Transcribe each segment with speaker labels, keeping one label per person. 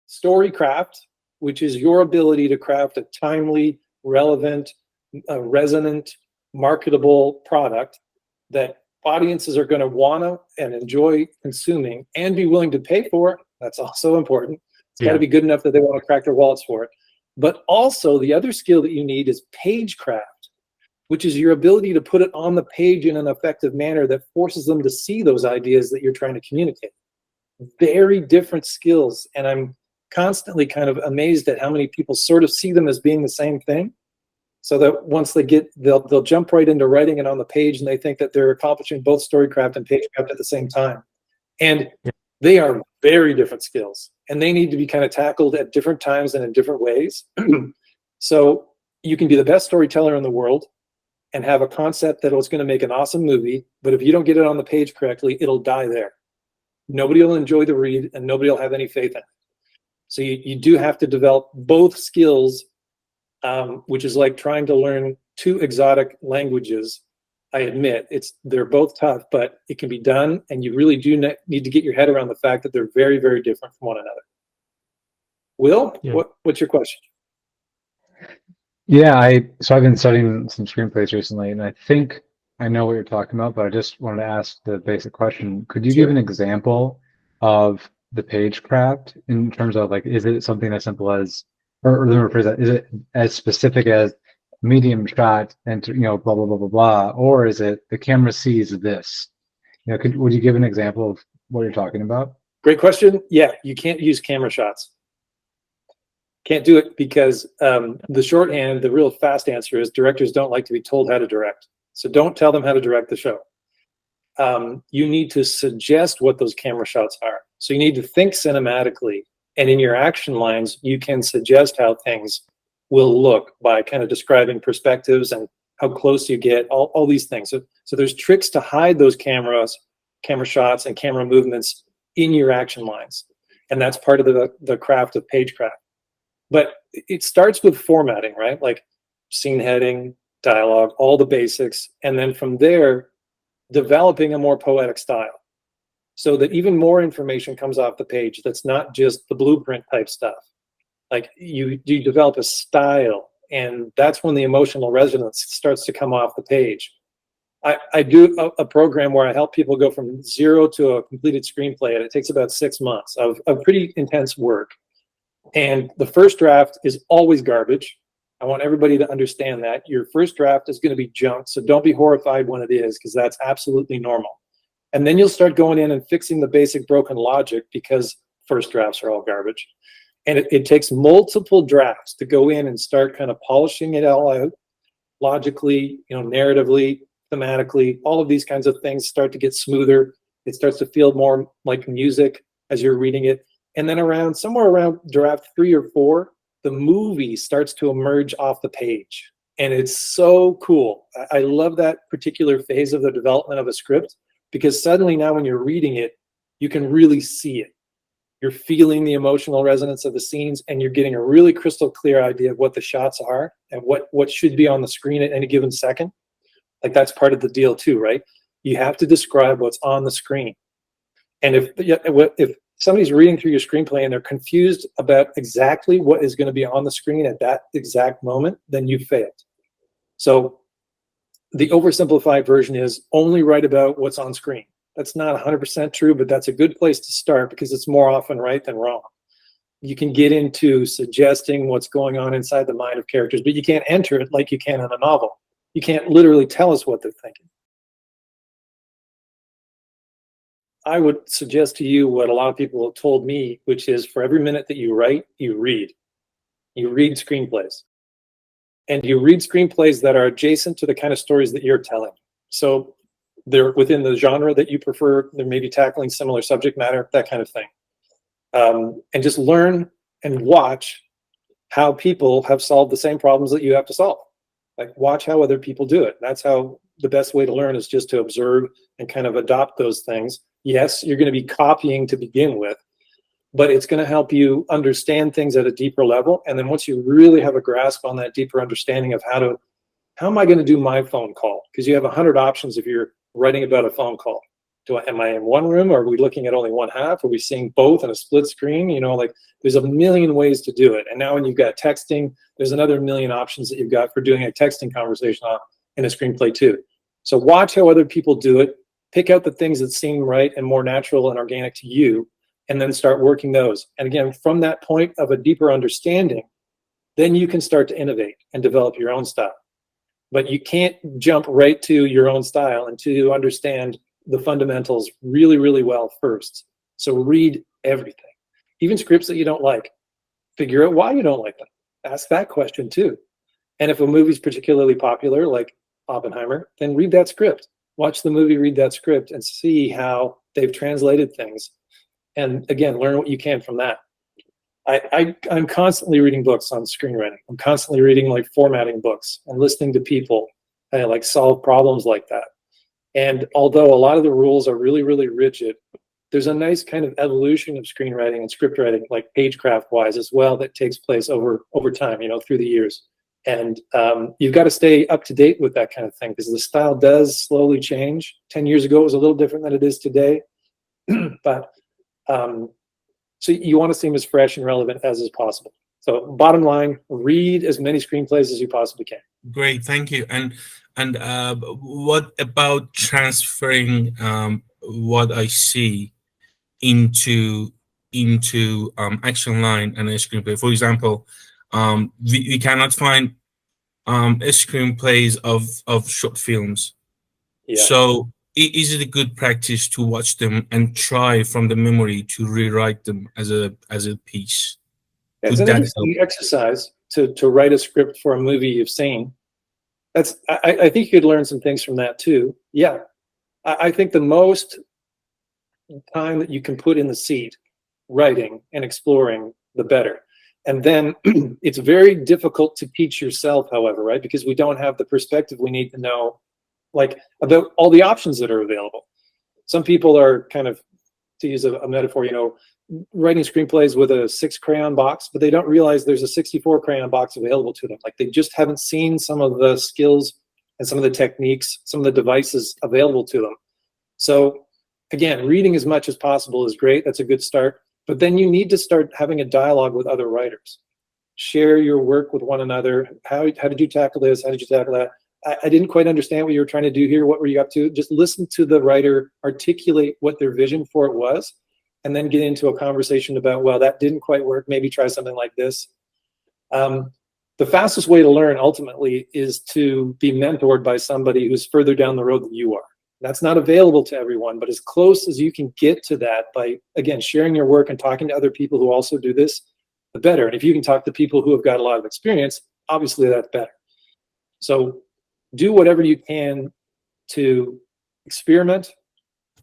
Speaker 1: Storycraft, which is your ability to craft a timely, relevant, resonant, marketable product that audiences are going to want to and enjoy consuming and be willing to pay for. That's also important. It's got to be good enough that they want to crack their wallets for it. But also the other skill that you need is Pagecraft, which is your ability to put it on the page in an effective manner that forces them to see those ideas that you're trying to communicate. Very different skills. And I'm constantly kind of amazed at how many people sort of see them as being the same thing. So that once they get, they'll jump right into writing it on the page and they think that they're accomplishing both Storycraft and Pagecraft at the same time. And they are very different skills and they need to be kind of tackled at different times and in different ways. So you can be the best storyteller in the world and have a concept that was going to make an awesome movie, but if you don't get it on the page correctly, it'll die there. Nobody will enjoy the read and nobody will have any faith in it. So you do have to develop both skills, which is like trying to learn two exotic languages. I admit they're both tough, but it can be done, and you really do need to get your head around the fact that they're very, very different from one another. Will, what's your question?
Speaker 2: Yeah, so I've been studying some screenplays recently, and I think I know what you're talking about, but I just wanted to ask the basic question. Could you give an example of the Pagecraft in terms of, like, is it something as simple as, or let me rephrase that, is it as specific as medium shot and, blah, blah, blah, blah, blah, or is it the camera sees this? Would you give an example of what you're talking about?
Speaker 1: Great question. Yeah, you can't use camera shots. Can't do it because the shorthand, the real fast answer is directors don't like to be told how to direct. So don't tell them how to direct the show. You need to suggest what those camera shots are. So you need to think cinematically, and in your action lines, you can suggest how things will look by kind of describing perspectives and how close you get, all these things. So there's tricks to hide those camera shots and camera movements in your action lines. And that's part of the craft of Pagecraft. But it starts with formatting, right? Like scene heading, dialogue, all the basics. And then from there, developing a more poetic style so that even more information comes off the page that's not just the blueprint type stuff. Like you develop a style, and that's when the emotional resonance starts to come off the page. I do a program where I help people go from 0 to a completed screenplay, and it takes about 6 months of pretty intense work. And the first draft is always garbage. I want everybody to understand that. Your first draft is going to be junk, so don't be horrified when it is, because that's absolutely normal. And then you'll start going in and fixing the basic broken logic, because first drafts are all garbage. And it takes multiple drafts to go in and start kind of polishing it all out logically, narratively, thematically. All of these kinds of things start to get smoother. It starts to feel more like music as you're reading it. And then somewhere around draft 3 or 4, the movie starts to emerge off the page. And it's so cool. I love that particular phase of the development of a script, because suddenly now when you're reading it, you can really see it. You're feeling the emotional resonance of the scenes, and you're getting a really crystal clear idea of what the shots are and what should be on the screen at any given second. Like that's part of the deal too, right? You have to describe what's on the screen. And if somebody's reading through your screenplay and they're confused about exactly what is going to be on the screen at that exact moment, then you failed. So the oversimplified version is only write about what's on screen. That's not 100% true, but that's a good place to start because it's more often right than wrong. You can get into suggesting what's going on inside the mind of characters, but you can't enter it like you can in a novel. You can't literally tell us what they're thinking. I would suggest to you what a lot of people have told me, which is for every minute that you write, you read. You read screenplays. And you read screenplays that are adjacent to the kind of stories that you're telling. So they're within the genre that you prefer. They're maybe tackling similar subject matter, that kind of thing. And just learn and watch how people have solved the same problems that you have to solve. Like watch how other people do it. That's how the best way to learn is just to observe and kind of adopt those things. Yes, you're going to be copying to begin with, but it's going to help you understand things at a deeper level. And then once you really have a grasp on that deeper understanding of how am I going to do my phone call? Because you have 100 options if you're writing about a phone call. Am I in one room, or are we looking at only one half? Are we seeing both in a split screen? You know, like there's a million ways to do it. And now when you've got texting, there's another million options that you've got for doing a texting conversation in a screenplay too. So watch how other people do it, pick out the things that seem right and more natural and organic to you, and then start working those. And again, from that point of a deeper understanding, then you can start to innovate and develop your own style. But you can't jump right to your own style until you understand the fundamentals really, really well first. So read everything, even scripts that you don't like. Figure out why you don't like them. Ask that question too. And if a movie's particularly popular, like Oppenheimer, then read that script. Watch the movie, read that script, and see how they've translated things. And again, learn what you can from that. I'm constantly reading books on screenwriting. I'm constantly reading like formatting books and listening to people like solve problems like that. And although a lot of the rules are really, really rigid, there's a nice kind of evolution of screenwriting and script writing, like Pagecraft wise as well, that takes place over time, you know, through the years. And you've got to stay up to date with that kind of thing, because the style does slowly change. 10 years ago, it was a little different than it is today. But so you want to seem as fresh and relevant as is possible. So bottom line, read as many screenplays as you possibly can.
Speaker 3: Great, thank you. And what about transferring what I see into action line and a screenplay? For example, we cannot find screenplays of short films.
Speaker 1: Yeah.
Speaker 3: So is it a good practice to watch them and try from the memory to rewrite them as a piece?
Speaker 1: It's an interesting exercise to write a script for a movie you've seen. I think you could learn some things from that too. Yeah, I think the most time that you can put in the seat writing and exploring, the better. And then it's very difficult to teach yourself, however, right? Because we don't have the perspective we need to know, like, about all the options that are available. Some people are kind of, to use a metaphor, you know, writing screenplays with a 6 crayon box, but they don't realize there's a 64 crayon box available to them. Like, they just haven't seen some of the skills and some of the techniques, some of the devices available to them. So again, reading as much as possible is great. That's a good start. But then you need to start having a dialogue with other writers. Share your work with one another. How did you tackle this? How did you tackle that? I didn't quite understand what you were trying to do here. What were you up to? Just listen to the writer articulate what their vision for it was, and then get into a conversation about, well, that didn't quite work. Maybe try something like this. The fastest way to learn ultimately is to be mentored by somebody who's further down the road than you are. That's not available to everyone, but as close as you can get to that by, again, sharing your work and talking to other people who also do this, the better. And if you can talk to people who have got a lot of experience, obviously that's better. So do whatever you can to experiment,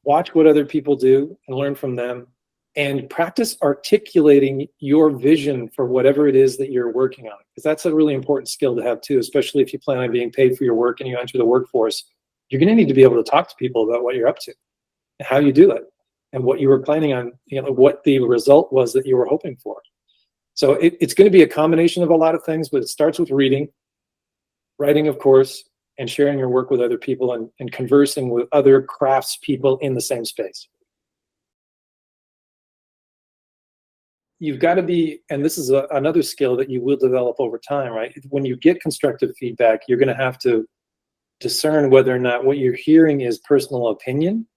Speaker 1: watch what other people do and learn from them, and practice articulating your vision for whatever it is that you're working on. Because that's a really important skill to have too, especially if you plan on being paid for your work and you enter the workforce. You're going to need to be able to talk to people about what you're up to and how you do it and what you were planning on, you know, what the result was that you were hoping for. So it's going to be a combination of a lot of things, but it starts with reading, writing, of course, and sharing your work with other people and conversing with other crafts people in the same space. You've got to be, and this is another skill that you will develop over time, right? When you get constructive feedback, you're going to have to discern whether or not what you're hearing is personal opinion,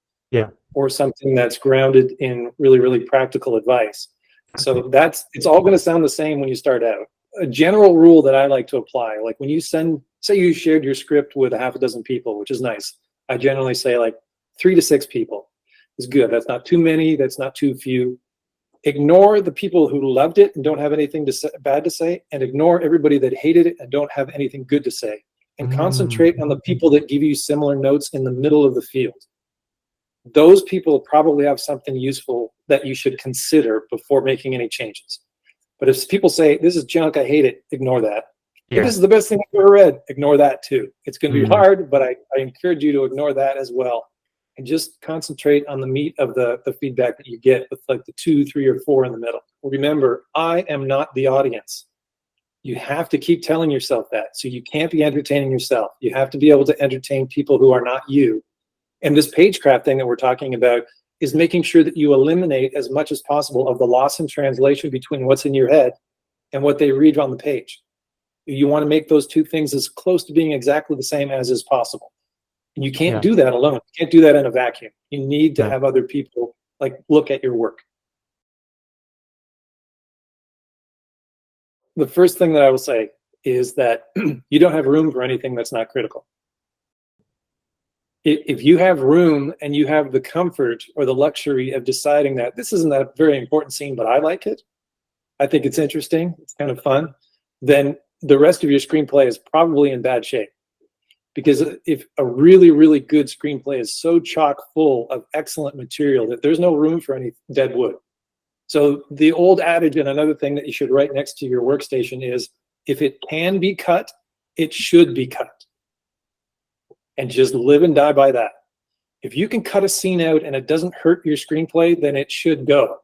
Speaker 1: or something that's grounded in really, really practical advice. So it's all going to sound the same when you start out. A general rule that I like to apply, like when you say you shared your script with a half a dozen people, which is nice, I generally say like 3 to 6 people is good. That's not too many, that's not too few. Ignore the people who loved it and don't have anything bad to say, and ignore everybody that hated it and don't have anything good to say. And concentrate on the people that give you similar notes in the middle of the field. Those people probably have something useful that you should consider before making any changes. But if people say, this is junk, I hate it, ignore that. If this is the best thing I've ever read, ignore that too. It's going to be hard, but I encourage you to ignore that as well. And just concentrate on the meat of the feedback that you get with like the 2, 3, or 4 in the middle. Remember, I am not the audience. You have to keep telling yourself that. So you can't be entertaining yourself. You have to be able to entertain people who are not you. And this Pagecraft thing that we're talking about is making sure that you eliminate as much as possible of the loss in translation between what's in your head and what they read on the page. You want to make those two things as close to being exactly the same as is possible. And you can't do that alone. You can't do that in a vacuum. You need to have other people like look at your work. The first thing that I will say is that you don't have room for anything that's not critical. If you have room and you have the comfort or the luxury of deciding that this isn't a very important scene, but I like it, I think it's interesting, it's kind of fun, then the rest of your screenplay is probably in bad shape. Because if a really, really good screenplay is so chock full of excellent material that there's no room for any dead wood. So the old adage, and another thing that you should write next to your workstation, is if it can be cut, it should be cut. And just live and die by that. If you can cut a scene out and it doesn't hurt your screenplay, then it should go.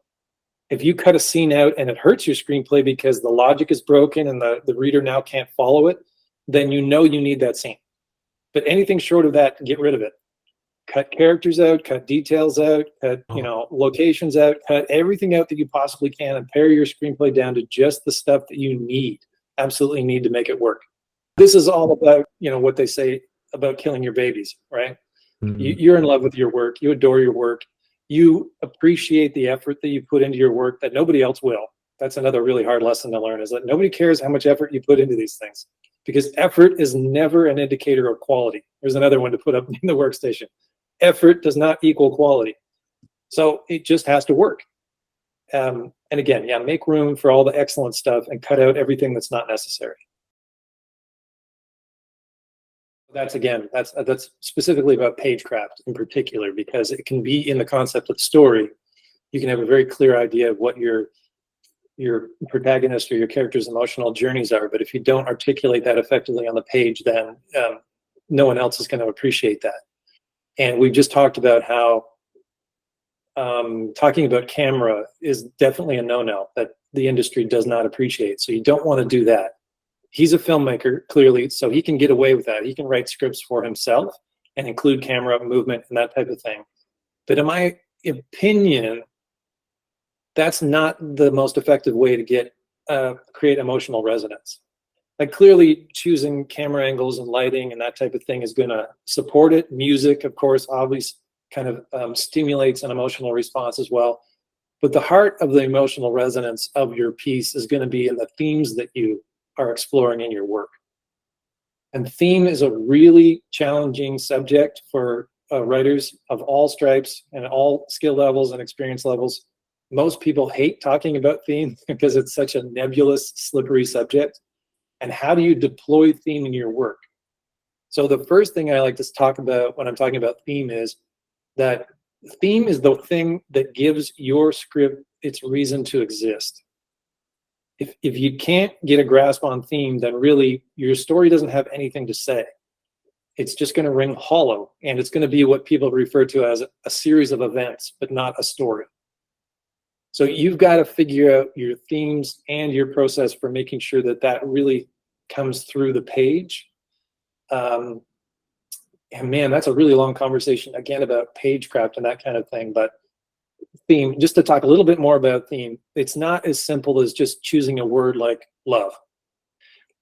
Speaker 1: If you cut a scene out and it hurts your screenplay because the logic is broken and the reader now can't follow it, then you know you need that scene. But anything short of that, get rid of it. Cut characters out, cut details out, cut locations out, cut everything out that you possibly can, and pare your screenplay down to just the stuff that you need, absolutely need to make it work. This is all about, what they say about killing your babies, right? You're in love with your work. You adore your work. You appreciate the effort that you put into your work that nobody else will. That's another really hard lesson to learn, is that nobody cares how much effort you put into these things, because effort is never an indicator of quality. There's another one to put up in the workstation. Effort does not equal quality. So it just has to work. And again, make room for all the excellent stuff and cut out everything that's not necessary. That's specifically about Pagecraft in particular, because it can be in the concept of the story. You can have a very clear idea of what your protagonist or your character's emotional journeys are, but if you don't articulate that effectively on the page, then no one else is going to appreciate that. And we've just talked about how talking about camera is definitely a no-no that the industry does not appreciate. So you don't want to do that. He's a filmmaker, clearly, so he can get away with that. He can write scripts for himself and include camera movement and that type of thing. But in my opinion, that's not the most effective way to create emotional resonance. Like, clearly choosing camera angles and lighting and that type of thing is going to support it. Music, of course, obviously kind of stimulates an emotional response as well. But the heart of the emotional resonance of your piece is going to be in the themes that you are exploring in your work. And theme is a really challenging subject for writers of all stripes and all skill levels and experience levels. Most people hate talking about theme because it's such a nebulous, slippery subject. And how do you deploy theme in your work? So the first thing I like to talk about when I'm talking about theme is that theme is the thing that gives your script its reason to exist. If you can't get a grasp on theme, then really your story doesn't have anything to say. It's just going to ring hollow, and it's going to be what people refer to as a series of events, but not a story. So you've got to figure out your themes and your process for making sure that that really comes through the page. And man, that's a really long conversation, again, about Pagecraft and that kind of thing. But theme, just to talk a little bit more about theme, it's not as simple as just choosing a word like love,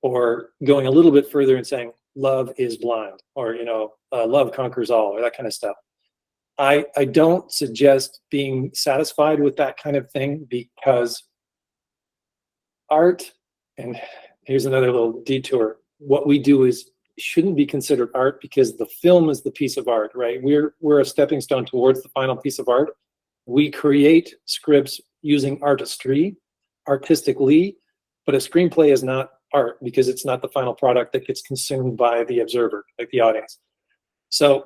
Speaker 1: or going a little bit further and saying love is blind, or love conquers all, or that kind of stuff. I don't suggest being satisfied with that kind of thing, because art, and here's another little detour, what we do shouldn't be considered art, because the film is the piece of art, right? We're a stepping stone towards the final piece of art. We create scripts using artistry, artistically, but a screenplay is not art, because it's not the final product that gets consumed by the observer, like the audience. So,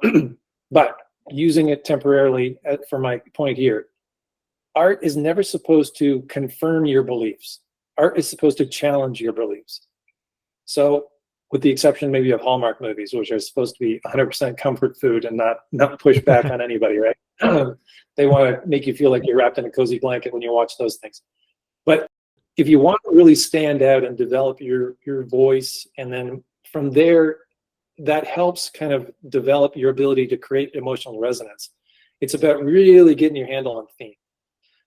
Speaker 1: but using it temporarily for my point here, art is never supposed to confirm your beliefs. Art is supposed to challenge your beliefs. So, with the exception maybe of Hallmark movies, which are supposed to be 100% comfort food and not push back on anybody, right? They want to make you feel like you're wrapped in a cozy blanket when you watch those things. But if you want to really stand out and develop your voice, and then from there that helps kind of develop your ability to create emotional resonance. It's about really getting your handle on theme.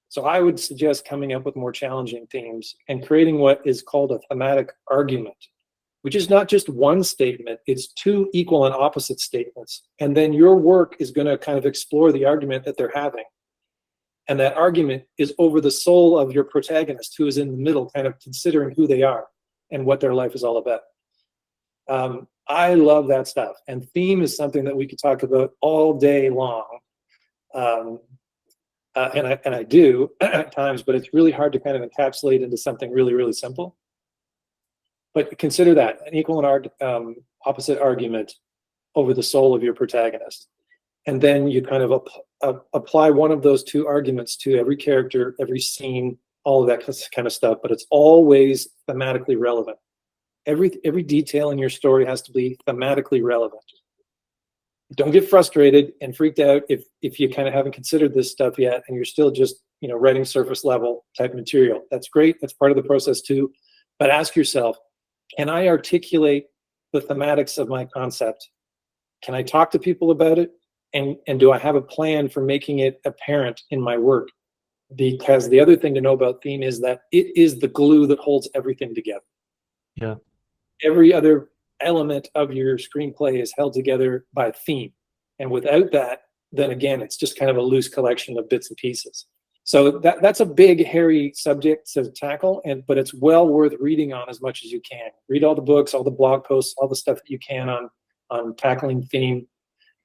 Speaker 1: So I would suggest coming up with more challenging themes and creating what is called a thematic argument, which is not just one statement, it's two equal and opposite statements. And then your work is going to kind of explore the argument that they're having. And that argument is over the soul of your protagonist, who is in the middle, kind of considering who they are and what their life is all about. I love that stuff. And theme is something that we could talk about all day long. And I do at times, but it's really hard to kind of encapsulate into something really, really simple. But consider that, an equal and opposite argument over the soul of your protagonist. And then you kind of apply one of those two arguments to every character, every scene, all of that kind of stuff, but it's always thematically relevant. Every detail in your story has to be thematically relevant. Don't get frustrated and freaked out if you kind of haven't considered this stuff yet and you're still just, writing surface level type material. That's great. That's part of the process too. But ask yourself, can I articulate the thematics of my concept? Can I talk to people about it? And do I have a plan for making it apparent in my work? Because the other thing to know about theme is that it is the glue that holds everything together.
Speaker 4: Yeah.
Speaker 1: Every other element of your screenplay is held together by theme. And without that, then again, it's just kind of a loose collection of bits and pieces. So that's a big, hairy subject to tackle, but it's well worth reading on as much as you can. Read all the books, all the blog posts, all the stuff that you can on tackling theme,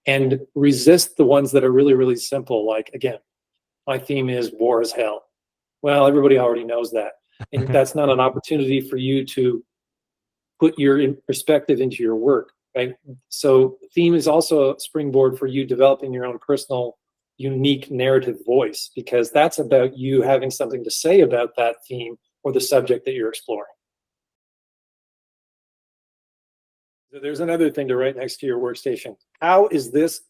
Speaker 1: and resist the ones that are really, really simple. Like, again, my theme is war is hell. Well, everybody already knows that. And that's not an opportunity for you to put your perspective into your work, right? So theme is also a springboard for you developing your own personal, unique narrative voice, because that's about you having something to say about that theme or the subject that you're exploring. There's another thing to write next to your workstation. How is this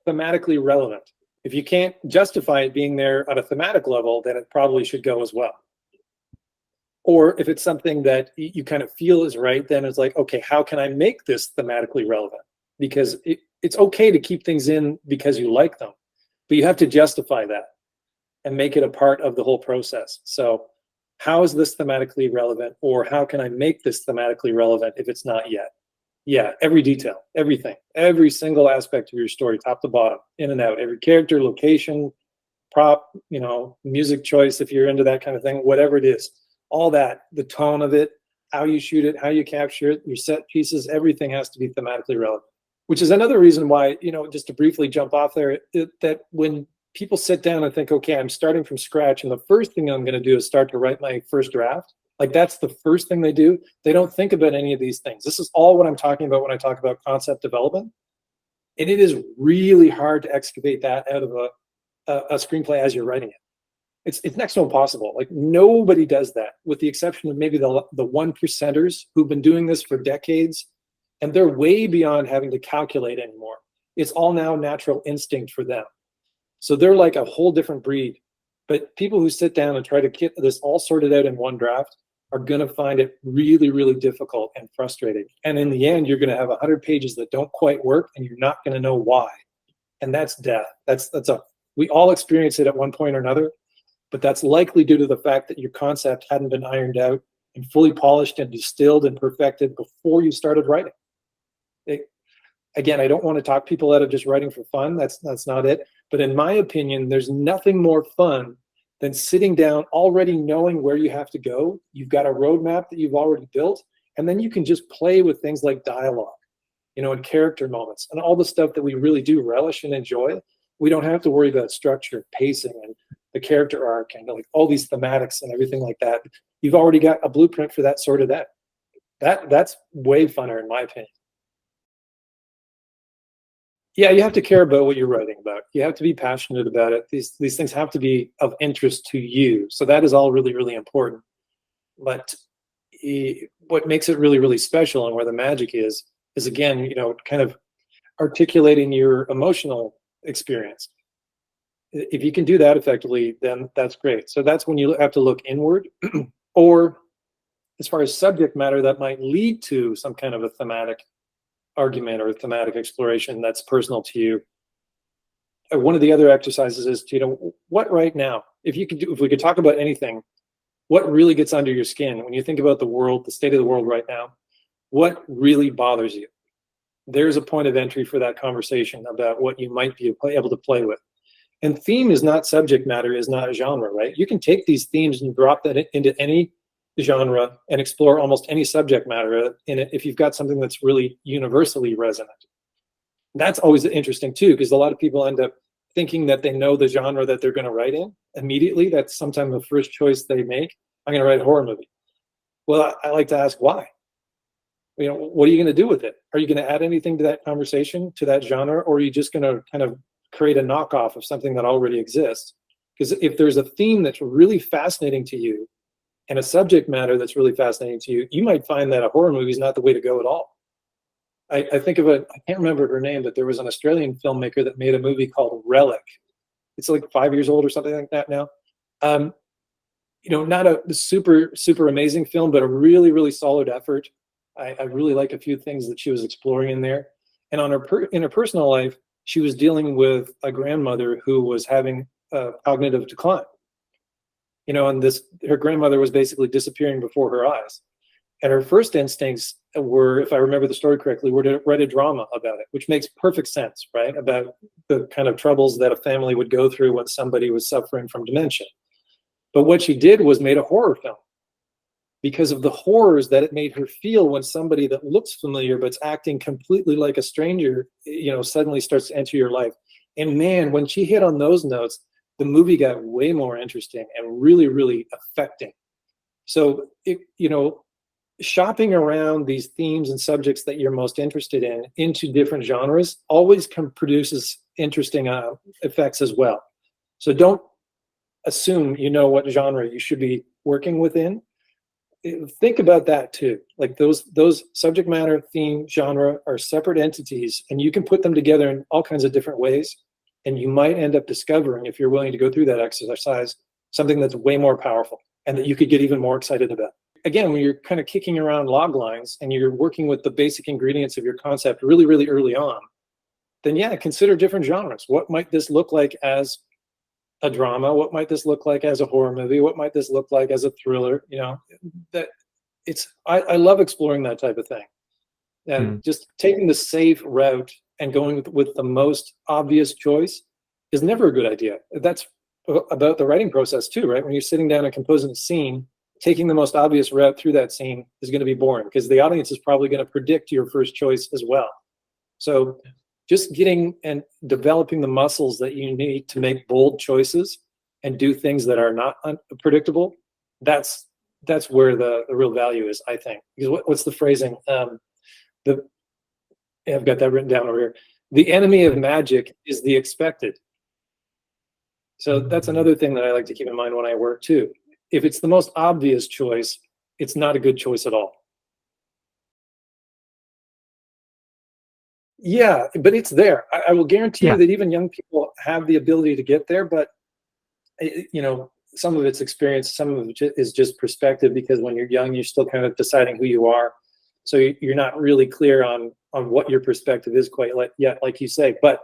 Speaker 1: thematically relevant? If you can't justify it being there at a thematic level, then it probably should go as well. Or if it's something that you kind of feel is right, then it's like, okay, how can I make this thematically relevant? Because it's okay to keep things in because you like them, but you have to justify that and make it a part of the whole process. So how is this thematically relevant, or how can I make this thematically relevant if it's not yet? Yeah, every detail, everything, every single aspect of your story, top to bottom, in and out, every character, location, prop, music choice, if you're into that kind of thing, whatever it is. All that, the tone of it, how you shoot it, how you capture it, your set pieces, everything has to be thematically relevant. Which is another reason why, just to briefly jump off there, that when people sit down and think, okay, I'm starting from scratch, and the first thing I'm going to do is start to write my first draft, like that's the first thing they do. They don't think about any of these things. This is all what I'm talking about when I talk about concept development. And it is really hard to excavate that out of a screenplay as you're writing it. It's next to impossible. Like, nobody does that, with the exception of maybe the 1%ers who've been doing this for decades, and they're way beyond having to calculate anymore. It's all now natural instinct for them. So they're like a whole different breed. But people who sit down and try to get this all sorted out in one draft are going to find it really, really difficult and frustrating. And in the end, you're going to have 100 pages that don't quite work, and you're not going to know why. And that's death. We all experience it at one point or another. But that's likely due to the fact that your concept hadn't been ironed out and fully polished and distilled and perfected before you started writing. Again, I don't want to talk people out of just writing for fun. That's not it. But in my opinion, there's nothing more fun than sitting down already knowing where you have to go. You've got a roadmap that you've already built, and then you can just play with things like dialogue, and character moments and all the stuff that we really do relish and enjoy. We don't have to worry about structure, pacing, and the character arc, and like all these thematics and everything like that. You've already got a blueprint for that sorted out. That's way funner, in my opinion. Yeah, you have to care about what you're writing about. You have to be passionate about it. These things have to be of interest to you. So that is all really, really important. But what makes it really, really special, and where the magic is again, kind of articulating your emotional experience. If you can do that effectively, then that's great. So that's when you have to look inward, or as far as subject matter that might lead to some kind of a thematic argument or thematic exploration that's personal to you. One of the other exercises is to, what right now, if we could talk about anything, what really gets under your skin when you think about the world, the state of the world right now, what really bothers you? There's a point of entry for that conversation about what you might be able to play with. And theme is not subject matter, is not a genre, right? You can take these themes and drop that into any genre and explore almost any subject matter in it if you've got something that's really universally resonant. That's always interesting too, because a lot of people end up thinking that they know the genre that they're going to write in immediately. That's sometimes the first choice they make. I'm going to write a horror movie. Well, I like to ask why. What are you going to do with it? Are you going to add anything to that conversation, to that genre, or are you just going to kind of create a knockoff of something that already exists? Because if there's a theme that's really fascinating to you and a subject matter that's really fascinating to you, you might find that a horror movie is not the way to go at all. I think of I can't remember her name, but there was an Australian filmmaker that made a movie called Relic. It's like 5 years old or something like that now. Not a super, super amazing film, but a really, really solid effort. I really like a few things that she was exploring in there. And in her personal life, she was dealing with a grandmother who was having cognitive decline. And her grandmother was basically disappearing before her eyes. And her first instincts were, if I remember the story correctly, were to write a drama about it, which makes perfect sense, right? About the kind of troubles that a family would go through when somebody was suffering from dementia. But what she did was made a horror film because of the horrors that it made her feel when somebody that looks familiar but's acting completely like a stranger, suddenly starts to enter your life. And man, when she hit on those notes, the movie got way more interesting and really, really affecting. So, shopping around these themes and subjects that you're most interested in into different genres always produces interesting effects as well. So don't assume you know what genre you should be working within. Think about that too. Like those subject matter, theme, genre are separate entities, and you can put them together in all kinds of different ways. And you might end up discovering, if you're willing to go through that exercise, something that's way more powerful and that you could get even more excited about. Again, when you're kind of kicking around log lines and you're working with the basic ingredients of your concept really, really early on, then yeah, consider different genres. What might this look like as a drama? What might this look like as a horror movie? What might this look like as a thriller? I love exploring that type of thing. And just taking the safe route and going with the most obvious choice is never a good idea. That's about the writing process too, right? When you're sitting down and composing a scene, taking the most obvious route through that scene is going to be boring because the audience is probably going to predict your first choice as well. So just getting and developing the muscles that you need to make bold choices and do things that are not unpredictable, that's where the real value is, I think. Because what's the phrasing? I've got that written down over here. The enemy of magic is the expected. So that's another thing that I like to keep in mind when I work too. If it's the most obvious choice, it's not a good choice at all. Yeah, but it's there. I will guarantee you that even young people have the ability to get there, but some of it's experience, some of it is just perspective, because when you're young, you're still kind of deciding who you are. So you're not really clear on what your perspective is quite yet, like you say. But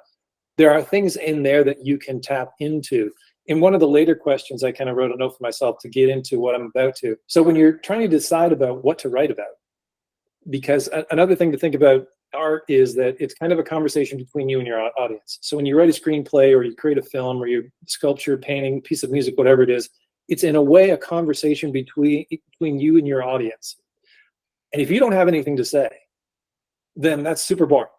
Speaker 1: there are things in there that you can tap into. In one of the later questions, I kind of wrote a note for myself to get into what I'm about to. So when you're trying to decide about what to write about, because another thing to think about art is that it's kind of a conversation between you and your audience. So when you write a screenplay or you create a film or you sculpture, painting, piece of music, whatever it is, it's in a way a conversation between you and your audience. And if you don't have anything to say, then that's super boring,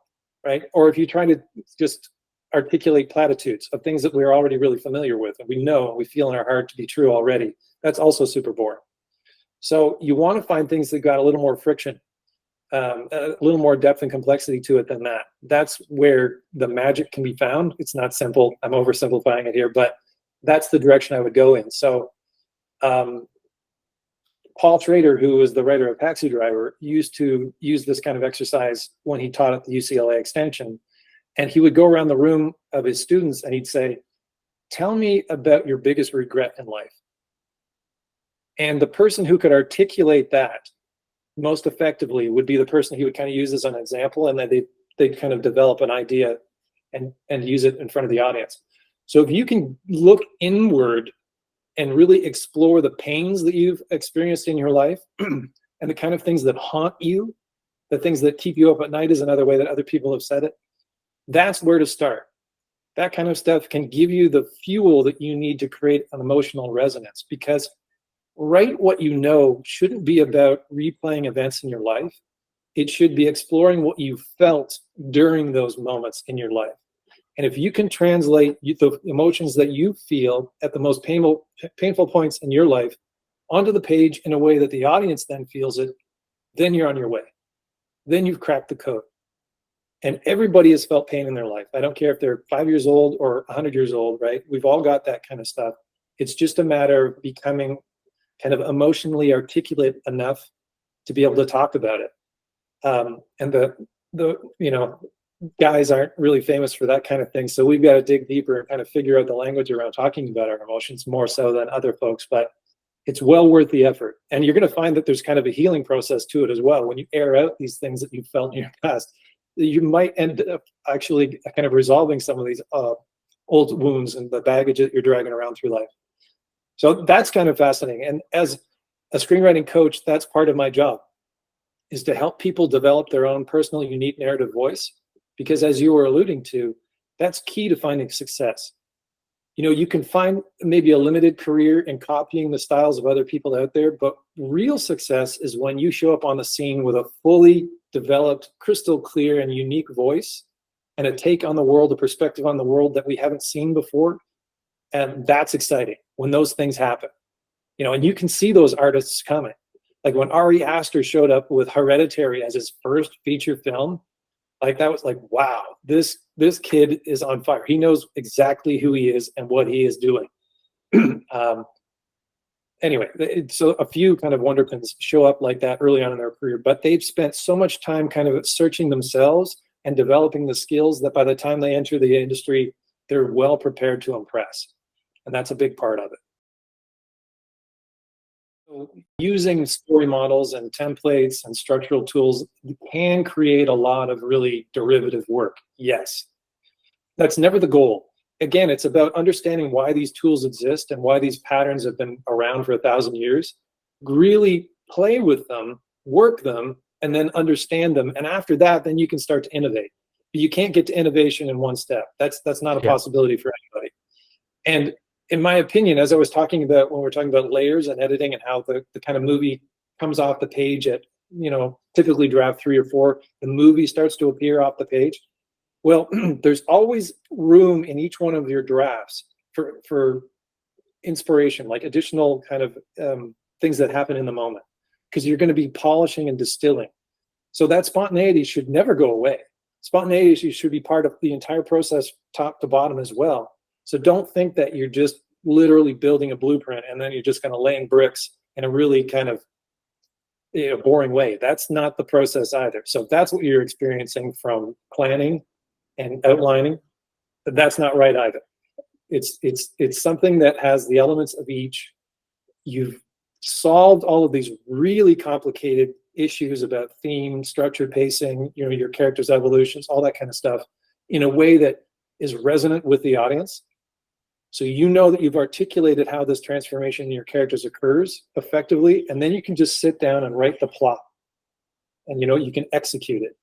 Speaker 1: right? Or if you try to just articulate platitudes of things that we're already really familiar with and we know and we feel in our heart to be true already, that's also super boring. So you want to find things that got a little more friction, a little more depth and complexity to it than that. That's where the magic can be found. It's not simple. I'm oversimplifying it here, but that's the direction I would go in. So Paul Schrader, who was the writer of Taxi Driver, used to use this kind of exercise when he taught at the UCLA Extension. And he would go around the room of his students and he'd say, tell me about your biggest regret in life. And the person who could articulate that most effectively would be the person he would kind of use as an example, and then they'd kind of develop an idea and use it in front of the audience. So if you can look inward and really explore the pains that you've experienced in your life and the kind of things that haunt you, the things that keep you up at night is another way that other people have said it, that's where to start. That kind of stuff can give you the fuel that you need to create an emotional resonance, because write what you know shouldn't be about replaying events in your life. It should be exploring what you felt during those moments in your life. And if you can translate the emotions that you feel at the most painful points in your life onto the page in a way that the audience then feels it, then you're on your way. Then you've cracked the code. And everybody has felt pain in their life. I don't care if they're 5 years old or 100 years old, right? We've all got that kind of stuff. It's just a matter of becoming kind of emotionally articulate enough to be able to talk about it. And the guys aren't really famous for that kind of thing. So we've got to dig deeper and kind of figure out the language around talking about our emotions more so than other folks, but it's well worth the effort. And you're going to find that there's kind of a healing process to it as well. When you air out these things that you felt in your past, you might end up actually kind of resolving some of these old wounds and the baggage that you're dragging around through life. So that's kind of fascinating. And as a screenwriting coach, that's part of my job, is to help people develop their own personal, unique narrative voice. Because as you were alluding to, that's key to finding success. You know, you can find maybe a limited career in copying the styles of other people out there, but real success is when you show up on the scene with a fully developed, crystal clear and unique voice and a take on the world, a perspective on the world that we haven't seen before. And that's exciting when those things happen. You know, and you can see those artists coming. Like when Ari Aster showed up with Hereditary as his first feature film, like that was like, wow, this kid is on fire. He knows exactly who he is and what he is doing. Anyway, so a few kind of wonderkins show up like that early on in their career, but they've spent so much time kind of searching themselves and developing the skills that by the time they enter the industry, they're well prepared to impress. And that's a big part of it. So using story models and templates and structural tools can create a lot of really derivative work. Yes. That's never the goal. Again, it's about understanding why these tools exist and why these patterns have been around for 1,000 years. Really play with them, work them, and then understand them. And after that, then you can start to innovate. But you can't get to innovation in one step. That's not a possibility for anybody. And in my opinion, as I was talking about when we're talking about layers and editing and how the kind of movie comes off the page at, typically draft 3 or 4, the movie starts to appear off the page. Well, there's always room in each one of your drafts for inspiration, like additional kind of things that happen in the moment, because you're going to be polishing and distilling. So that spontaneity should never go away. Spontaneity should be part of the entire process, top to bottom as well. So don't think that you're just literally building a blueprint and then you're just kind of laying bricks in a really kind of boring way. That's not the process either. So if that's what you're experiencing from planning and outlining, that's not right either. It's something that has the elements of each. You've solved all of these really complicated issues about theme, structure, pacing, your characters' evolutions, all that kind of stuff in a way that is resonant with the audience. So you know that you've articulated how this transformation in your characters occurs effectively, and then you can just sit down and write the plot. And you can execute it.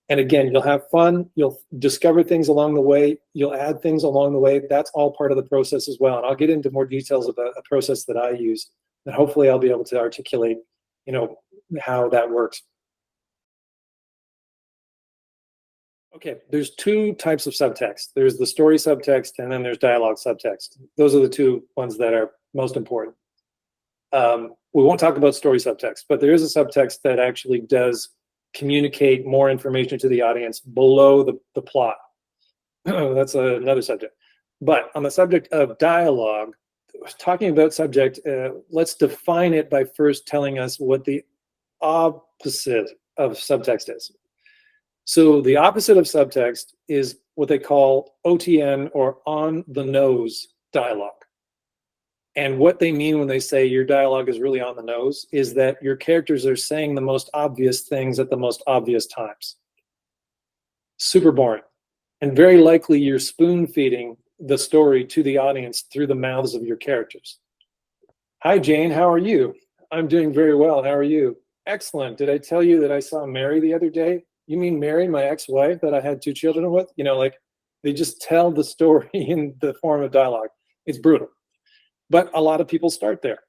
Speaker 1: And again, you'll have fun, you'll discover things along the way, you'll add things along the way. That's all part of the process as well. And I'll get into more details about a process that I use, and hopefully I'll be able to articulate, how that works. Okay, there's 2 types of subtext. There's the story subtext, and then there's dialogue subtext. Those are the 2 ones that are most important. We won't talk about story subtext, but there is a subtext that actually does communicate more information to the audience below the plot. That's another subject. But on the subject of dialogue, talking about subject, let's define it by first telling us what the opposite of subtext is. So the opposite of subtext is what they call OTN, or on the nose dialogue. And what they mean when they say your dialogue is really on the nose is that your characters are saying the most obvious things at the most obvious times. Super boring. And very likely you're spoon feeding the story to the audience through the mouths of your characters. Hi, Jane, how are you? I'm doing very well. How are you? Excellent. Did I tell you that I saw Mary the other day? You mean Mary, my ex-wife that I had 2 children with? You know, like they just tell the story in the form of dialogue. It's brutal. But a lot of people start there.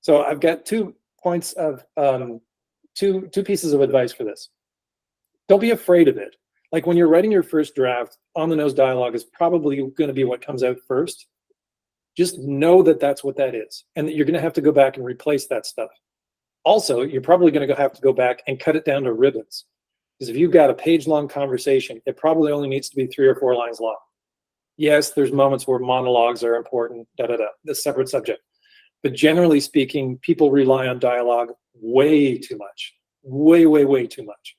Speaker 1: So I've got 2 points of, two pieces of advice for this. Don't be afraid of it. Like when you're writing your first draft, on the nose dialogue is probably going to be what comes out first. Just know that that's what that is, and that you're going to have to go back and replace that stuff. Also, you're probably going to have to go back and cut it down to ribbons. Because if you've got a page-long conversation, it probably only needs to be 3 or 4 lines long. Yes, there's moments where monologues are important, that's a separate subject. But generally speaking, people rely on dialogue way too much, way too much.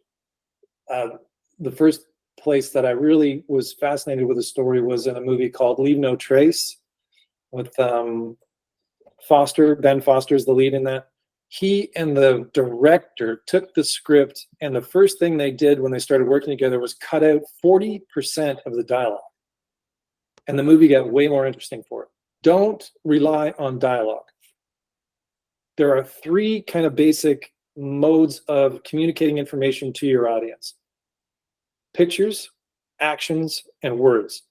Speaker 1: The first place that I really was fascinated with a story was in a movie called Leave No Trace with Foster. Ben Foster's the lead in that. He and the director took the script, and the first thing they did when they started working together was cut out 40% of the dialogue. And the movie got way more interesting for it. Don't rely on dialogue. There are 3 kind of basic modes of communicating information to your audience: pictures, actions, and words.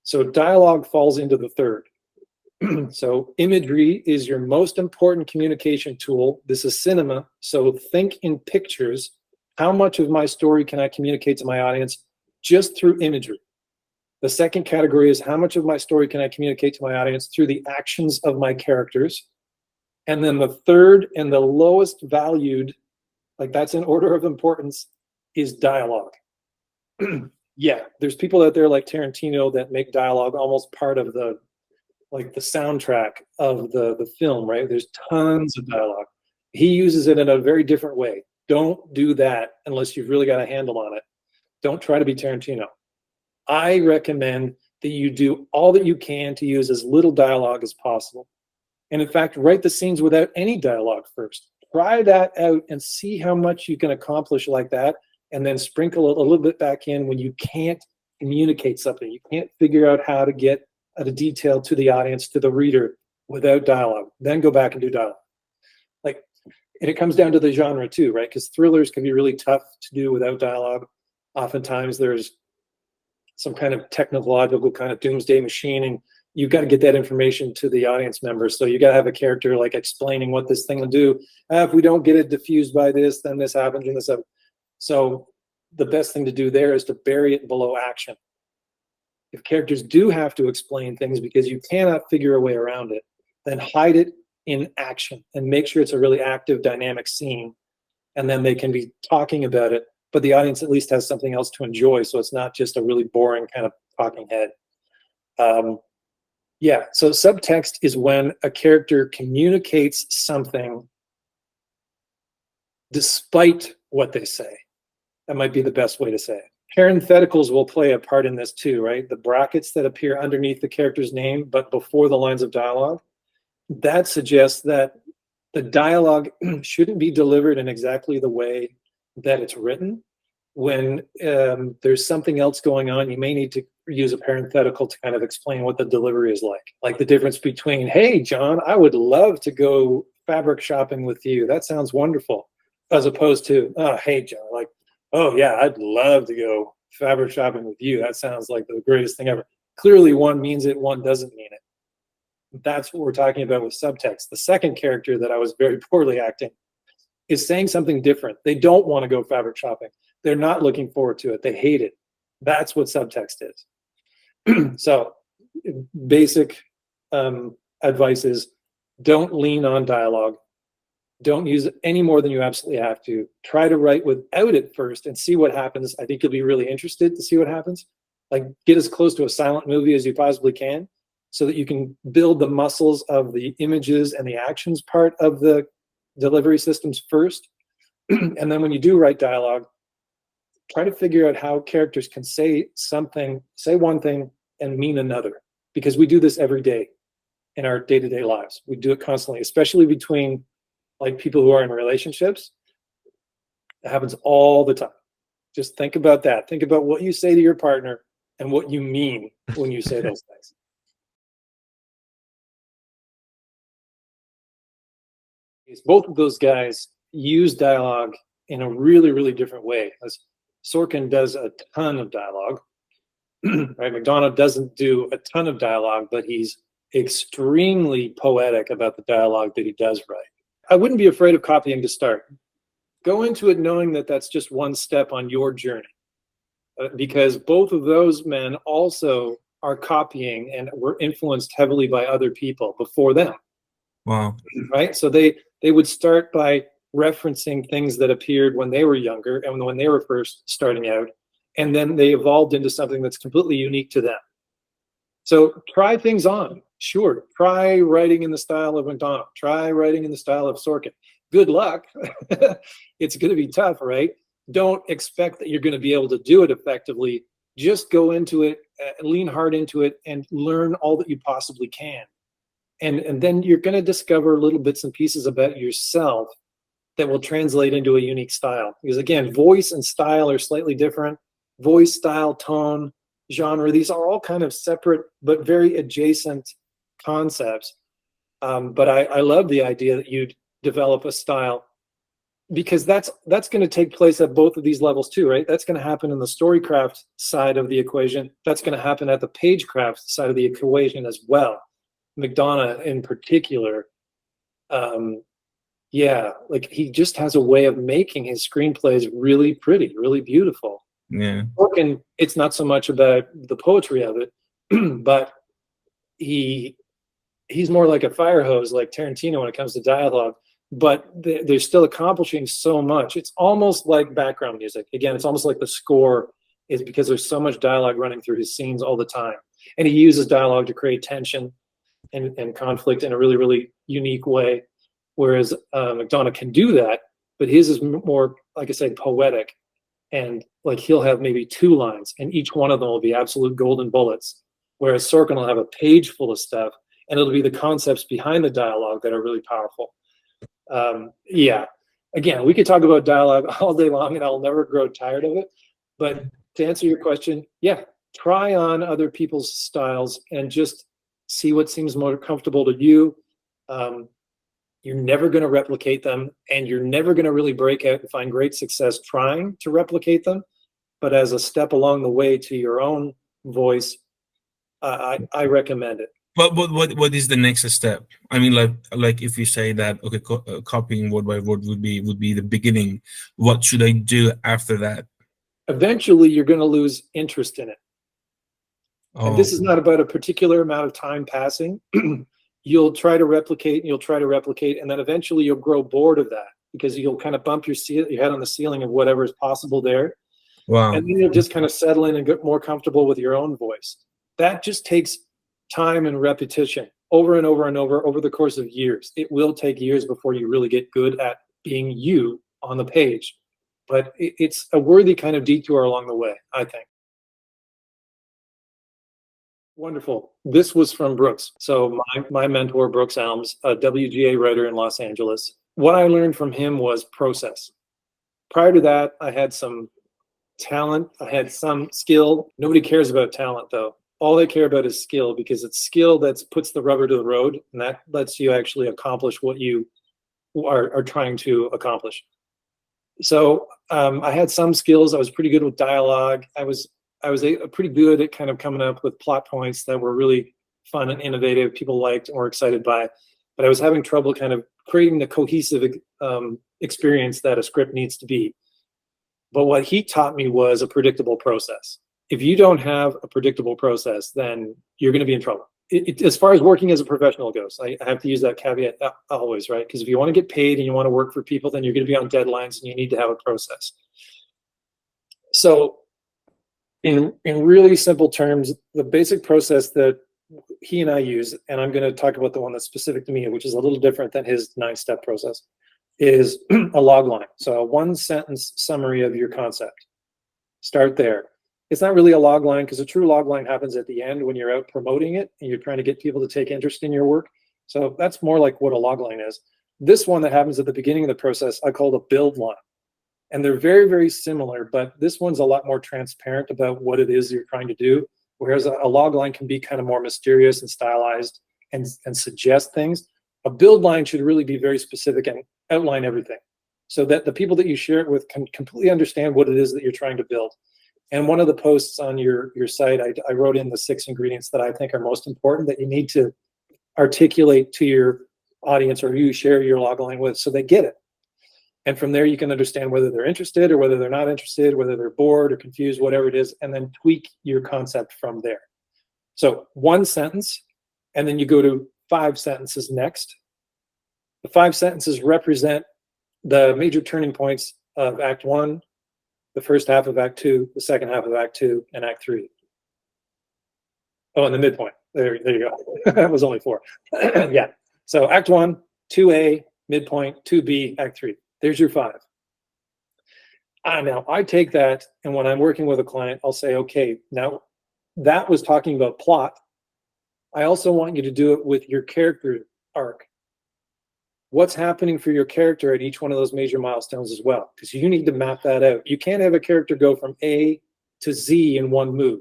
Speaker 1: So dialogue falls into the 3rd. So imagery is your most important communication tool. This is cinema. So think in pictures. How much of my story can I communicate to my audience just through imagery? The second category is how much of my story can I communicate to my audience through the actions of my characters? And then the 3rd and the lowest valued, like that's in order of importance, is dialogue. Yeah, there's people out there like Tarantino that make dialogue almost part of the soundtrack of the film, right? There's tons of dialogue. He uses it in a very different way. Don't do that unless you've really got a handle on it. Don't try to be Tarantino. I recommend that you do all that you can to use as little dialogue as possible. And in fact, write the scenes without any dialogue first. Try that out and see how much you can accomplish like that, and then sprinkle a little bit back in when you can't communicate something. You can't figure out how to get a detail to the audience, to the reader, without dialogue. Then go back and do dialogue. And it comes down to the genre too, right? Because thrillers can be really tough to do without dialogue. Oftentimes there's some kind of technological kind of doomsday machine, and you've got to get that information to the audience members. So you got to have a character like explaining what this thing will do. If we don't get it diffused by this, then this happens and this happens. So the best thing to do there is to bury it below action. If characters do have to explain things because you cannot figure a way around it, then hide it in action and make sure it's a really active, dynamic scene. And then they can be talking about it, but the audience at least has something else to enjoy. So it's not just a really boring kind of talking head. Yeah, so subtext is when a character communicates something despite what they say. That might be the best way to say it. Parentheticals will play a part in this too, right? The brackets that appear underneath the character's name, but before the lines of dialogue, that suggests that the dialogue shouldn't be delivered in exactly the way that it's written. When there's something else going on, you may need to use a parenthetical to kind of explain what the delivery is like the difference between, hey, John, I would love to go fabric shopping with you. That sounds wonderful. As opposed to, oh, hey, John, like, oh, yeah, I'd love to go fabric shopping with you. That sounds like the greatest thing ever. Clearly, one means it, one doesn't mean it. That's what we're talking about with subtext. The second character that I was very poorly acting is saying something different. They don't want to go fabric shopping. They're not looking forward to it. They hate it. That's what subtext is. So basic advice is don't lean on dialogue. Don't use it any more than you absolutely have to. Try to write without it first and see what happens. I think you'll be really interested to see what happens. Like get as close to a silent movie as you possibly can so that you can build the muscles of the images and the actions part of the delivery systems first. And then when you do write dialogue, try to figure out how characters can say something, say one thing and mean another, because we do this every day. in our day-to-day lives. We do it constantly, especially between like people who are in relationships. It happens all the time. Just think about that. Think about what you say to your partner and what you mean when you say those things. Both of those guys use dialogue in a really, really different way. As Sorkin does a ton of dialogue, right? McDonagh doesn't do a ton of dialogue, but he's extremely poetic about the dialogue that he does write. I wouldn't be afraid of copying to start. Go into it knowing that that's just one step on your journey, because both of those men also are copying and were influenced heavily by other people before them.
Speaker 3: Wow.
Speaker 1: Right? So they would start by referencing things that appeared when they were younger and when they were first starting out, and then they evolved into something that's completely unique to them. So try things on. Sure, try writing in the style of McDonagh. Try writing in the style of Sorkin. Good luck. It's going to be tough, right? Don't expect that you're going to be able to do it effectively. Just go into it, lean hard into it, and learn all that you possibly can. And then you're going to discover little bits and pieces about yourself that will translate into a unique style. Because again, voice and style are slightly different. Voice, style, tone, genre, these are all kind of separate but very adjacent concepts. But I love the idea that you'd develop a style, because that's going to take place at both of these levels too, right? That's going to happen in the storycraft side of the equation. That's going to happen at the pagecraft side of the equation as well. McDonagh in particular, yeah, like he just has a way of making his screenplays really pretty, really beautiful.
Speaker 3: Yeah.
Speaker 1: Sorkin, it's not so much about the poetry of it, but he's more like a fire hose, like Tarantino when it comes to dialogue. But they're still accomplishing so much. It's almost like background music. Again, it's almost like the score is because there's so much dialogue running through his scenes all the time, and he uses dialogue to create tension and conflict in a really, really unique way. Whereas McDonagh can do that, but his is more, like I said, poetic. And like he'll have maybe 2 lines, and each one of them will be absolute golden bullets. Whereas Sorkin will have a page full of stuff, and it'll be the concepts behind the dialogue that are really powerful. Yeah, again, we could talk about dialogue all day long, and I'll never grow tired of it. But to answer your question, yeah, try on other people's styles and just see what seems more comfortable to you. You're never going to replicate them, and you're never going to really break out and find great success trying to replicate them. But as a step along the way to your own voice, I recommend it.
Speaker 3: But what is the next step? I mean, like if you say that, okay, copying word by word would be the beginning. What should I do after that?
Speaker 1: Eventually, you're going to lose interest in it.
Speaker 3: Oh.
Speaker 1: And this is not about a particular amount of time passing. You'll try to replicate, and then eventually you'll grow bored of that, because you'll kind of bump your head on the ceiling of whatever is possible there.
Speaker 3: Wow.
Speaker 1: And then you'll just kind of settle in and get more comfortable with your own voice. That just takes time and repetition over and over and over the course of years. It will take years before you really get good at being you on the page. But it's a worthy kind of detour along the way, I think. Wonderful. This was from Brooks. So my mentor, Brooks Elms, a WGA writer in Los Angeles. What I learned from him was process. Prior to that, I had some talent. I had some skill. Nobody cares about talent, though. All they care about is skill, because it's skill that puts the rubber to the road, and that lets you actually accomplish what you are trying to accomplish. So I had some skills. I was pretty good with dialogue. I was pretty good at kind of coming up with plot points that were really fun and innovative, people liked and were excited by. But I was having trouble kind of creating the cohesive experience that a script needs to be. But what he taught me was a predictable process. If you don't have a predictable process, then you're going to be in trouble. As far as working as a professional goes, I have to use that caveat always, right? Because if you want to get paid and you want to work for people, then you're going to be on deadlines, and you need to have a process. So in really simple terms, the basic process that he and I use, and I'm going to talk about the one that's specific to me, which is a little different than his 9-step process, is a log line. So a 1-sentence summary of your concept. Start there. It's not really a log line because a true log line happens at the end when you're out promoting it and you're trying to get people to take interest in your work. So that's more like what a log line is. This one that happens at the beginning of the process, I call the build line. And they're very, very similar, but this one's a lot more transparent about what it is you're trying to do. Whereas a log line can be kind of more mysterious and stylized and suggest things. A build line should really be very specific and outline everything so that the people that you share it with can completely understand what it is that you're trying to build. And one of the posts on your site, I wrote in the 6 ingredients that I think are most important that you need to articulate to your audience or you share your log line with so they get it. And from there, you can understand whether they're interested or whether they're not interested, whether they're bored or confused, whatever it is, and then tweak your concept from there. So 1 sentence, and then you go to 5 sentences next. The 5 sentences represent the major turning points of Act 1, the first half of Act 2, the second half of Act 2, and Act 3. Oh, and the midpoint. There you go. That was only 4. Yeah. So Act 1, 2A, midpoint, 2B, Act 3. There's your 5. Now, I take that, and when I'm working with a client, I'll say, okay, now that was talking about plot. I also want you to do it with your character arc. What's happening for your character at each one of those major milestones as well, because you need to map that out. You can't have a character go from A to Z in one move.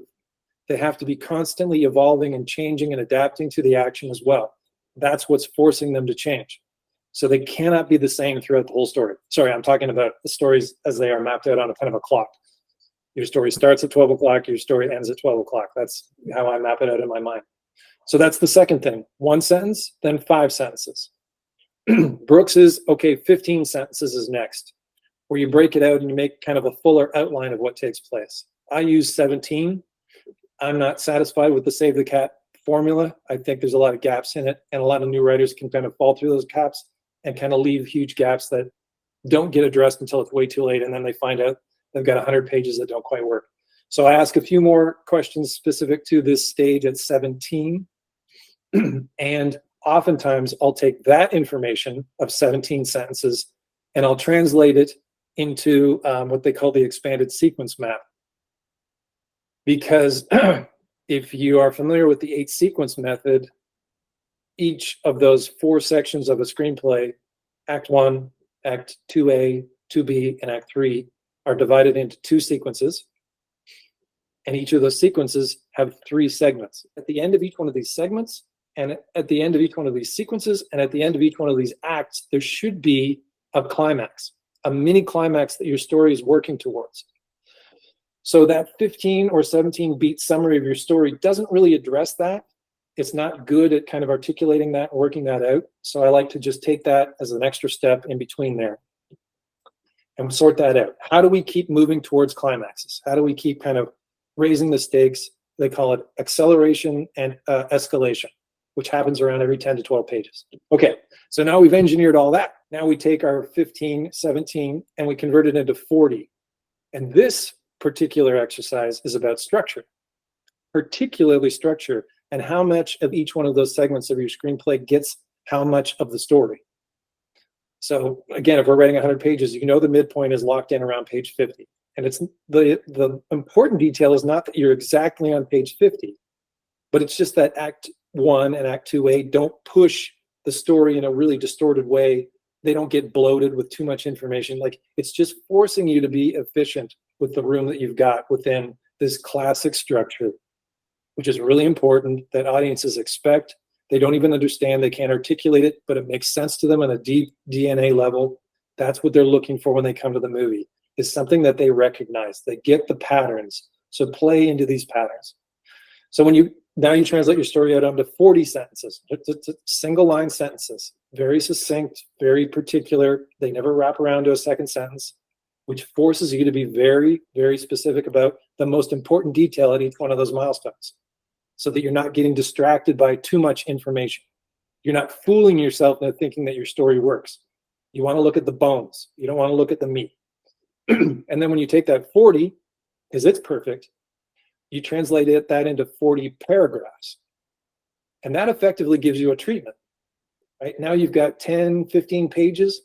Speaker 1: They have to be constantly evolving and changing and adapting to the action as well. That's what's forcing them to change. So they cannot be the same throughout the whole story. Sorry, I'm talking about the stories as they are mapped out on a kind of a clock. Your story starts at 12 o'clock, your story ends at 12 o'clock. That's how I map it out in my mind. So that's the second thing. 1 sentence, then 5 sentences. Brooks is, okay, 15 sentences is next, where you break it out and you make kind of a fuller outline of what takes place. I use 17. I'm not satisfied with the Save the Cat formula. I think there's a lot of gaps in it, and a lot of new writers can kind of fall through those gaps and kind of leave huge gaps that don't get addressed until it's way too late, and then they find out they've got 100 pages that don't quite work. So I ask a few more questions specific to this stage at 17, and oftentimes I'll take that information of 17 sentences and I'll translate it into what they call the expanded sequence map. Because if you are familiar with the 8 sequence method, each of those 4 sections of a screenplay, Act 1, Act 2A, 2B, and Act 3, are divided into 2 sequences. And each of those sequences have 3 segments. At the end of each one of these segments, and at the end of each one of these sequences, and at the end of each one of these acts, there should be a climax, a mini climax that your story is working towards. So that 15 or 17 beat summary of your story doesn't really address that. It's not good at kind of articulating that and working that out. So I like to just take that as an extra step in between there and sort that out. How do we keep moving towards climaxes? How do we keep kind of raising the stakes? They call it acceleration and escalation, which happens around every 10 to 12 pages. Okay, so now we've engineered all that. Now we take our 15, 17, and we convert it into 40. And this particular exercise is about structure, particularly structure, and how much of each one of those segments of your screenplay gets how much of the story. So again, if we're writing 100 pages, you know the midpoint is locked in around page 50. And it's the important detail is not that you're exactly on page 50, but it's just that Act 1 and Act 2A don't push the story in a really distorted way. They don't get bloated with too much information. Like, it's just forcing you to be efficient with the room that you've got within this classic structure, which is really important that audiences expect. They don't even understand, they can't articulate it, but it makes sense to them on a deep DNA level. That's what they're looking for when they come to the movie, is something that they recognize. They get the patterns, so play into these patterns. So when you translate your story out onto 40 sentences, it's single line sentences, very succinct, very particular. They never wrap around to a second sentence, which forces you to be very, very specific about the most important detail at each one of those milestones, so that you're not getting distracted by too much information. You're not fooling yourself into thinking that your story works. You want to look at the bones. You don't want to look at the meat. And then when you take that 40, because it's perfect, you translate that into 40 paragraphs. And that effectively gives you a treatment. Right? Now you've got 10, 15 pages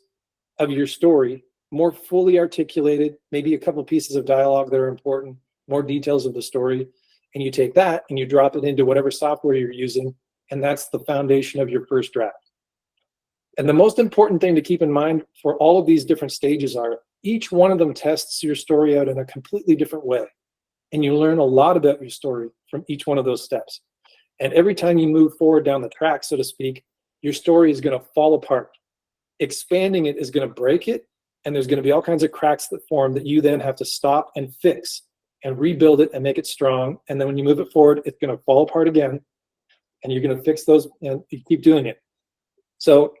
Speaker 1: of your story, more fully articulated, maybe a couple pieces of dialogue that are important, more details of the story, and you take that and you drop it into whatever software you're using, and that's the foundation of your first draft. And the most important thing to keep in mind for all of these different stages are each one of them tests your story out in a completely different way. And you learn a lot about your story from each one of those steps. And every time you move forward down the track, so to speak, your story is going to fall apart. Expanding it is going to break it, and there's going to be all kinds of cracks that form that you then have to stop and fix and rebuild it and make it strong. And then when you move it forward, it's going to fall apart again, and you're going to fix those, and you keep doing it. So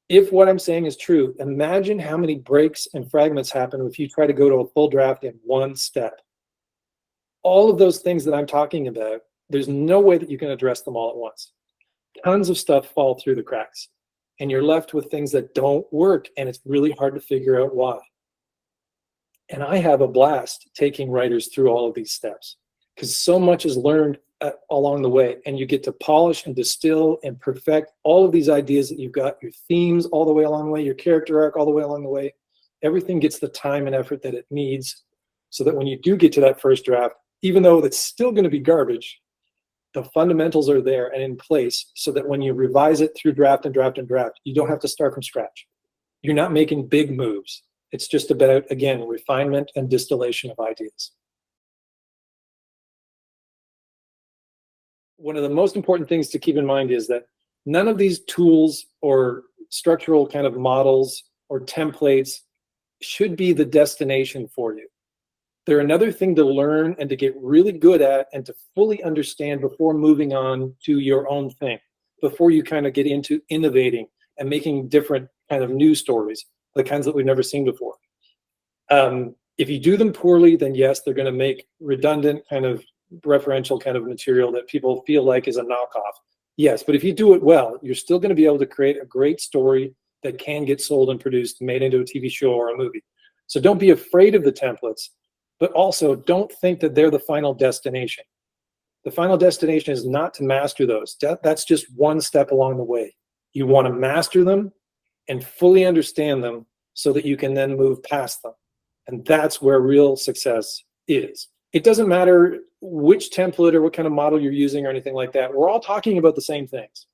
Speaker 1: if what I'm saying is true, imagine how many breaks and fragments happen if you try to go to a full draft in one step. All of those things that I'm talking about, there's no way that you can address them all at once. Tons of stuff fall through the cracks, and you're left with things that don't work, and it's really hard to figure out why. And I have a blast taking writers through all of these steps, because so much is learned along the way, and you get to polish and distill and perfect all of these ideas that you've got, your themes all the way along the way, your character arc all the way along the way. Everything gets the time and effort that it needs, so that when you do get to that first draft, even though it's still going to be garbage, the fundamentals are there and in place, so that when you revise it through draft and draft and draft, you don't have to start from scratch. You're not making big moves. It's just about, again, refinement and distillation of ideas. One of the most important things to keep in mind is that none of these tools or structural kind of models or templates should be the destination for you. They're another thing to learn and to get really good at and to fully understand before moving on to your own thing, before you kind of get into innovating and making different kind of new stories, the kinds that we've never seen before. If you do them poorly, then yes, they're going to make redundant kind of referential kind of material that people feel like is a knockoff. Yes, but if you do it well, you're still going to be able to create a great story that can get sold and produced, made into a TV show or a movie. So don't be afraid of the templates, but also don't think that they're the final destination. The final destination is not to master those. That's just one step along the way. You want to master them and fully understand them so that you can then move past them. And that's where real success is. It doesn't matter which template or what kind of model you're using or anything like that. We're all talking about the same things.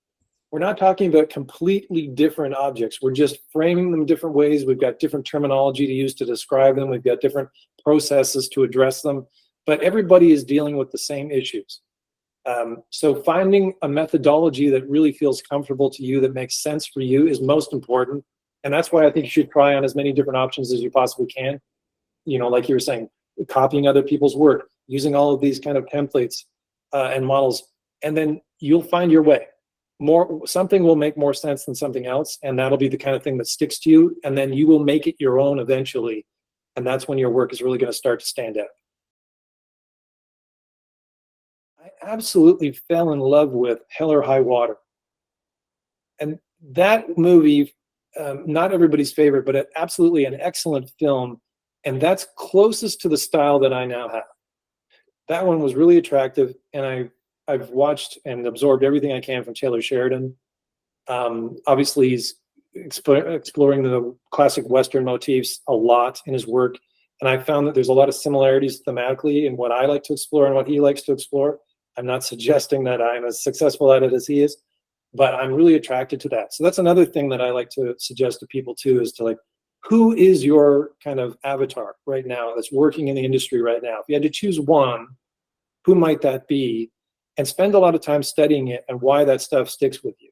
Speaker 1: We're not talking about completely different objects. We're just framing them different ways. We've got different terminology to use to describe them. We've got different processes to address them. But everybody is dealing with the same issues. So finding a methodology that really feels comfortable to you, that makes sense for you, is most important. And that's why I think you should try on as many different options as you possibly can. You know, like you were saying, copying other people's work, using all of these kind of templates and models, and then you'll find your way. Something will make more sense than something else, and that'll be the kind of thing that sticks to you, and then you will make it your own eventually, and that's when your work is really going to start to stand out. I absolutely fell in love with Hell or High Water, and that movie, not everybody's favorite, but absolutely an excellent film, and that's closest to the style that I now have. That one was really attractive, and I've watched and absorbed everything I can from Taylor Sheridan. Obviously, he's exploring the classic Western motifs a lot in his work, and I found that there's a lot of similarities thematically in what I like to explore and what he likes to explore. I'm not suggesting that I'm as successful at it as he is, but I'm really attracted to that. So that's another thing that I like to suggest to people too, is to, like, who is your kind of avatar right now that's working in the industry right now? If you had to choose one, who might that be? And spend a lot of time studying it and why that stuff sticks with you.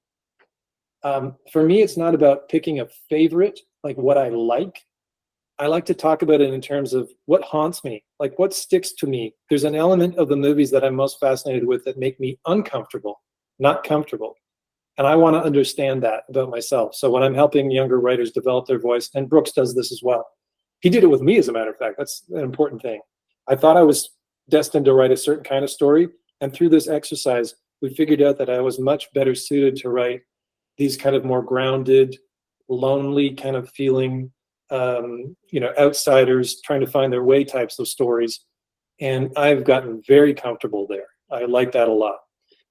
Speaker 1: For me, it's not about picking a favorite, like what I like. I like to talk about it in terms of what haunts me, like what sticks to me. There's an element of the movies that I'm most fascinated with that make me uncomfortable, not comfortable. And I want to understand that about myself. So when I'm helping younger writers develop their voice, and Brooks does this as well. He did it with me, as a matter of fact. That's an important thing. I thought I was destined to write a certain kind of story. And through this exercise, we figured out that I was much better suited to write these kind of more grounded, lonely kind of feeling, outsiders trying to find their way types of stories. And I've gotten very comfortable there. I like that a lot.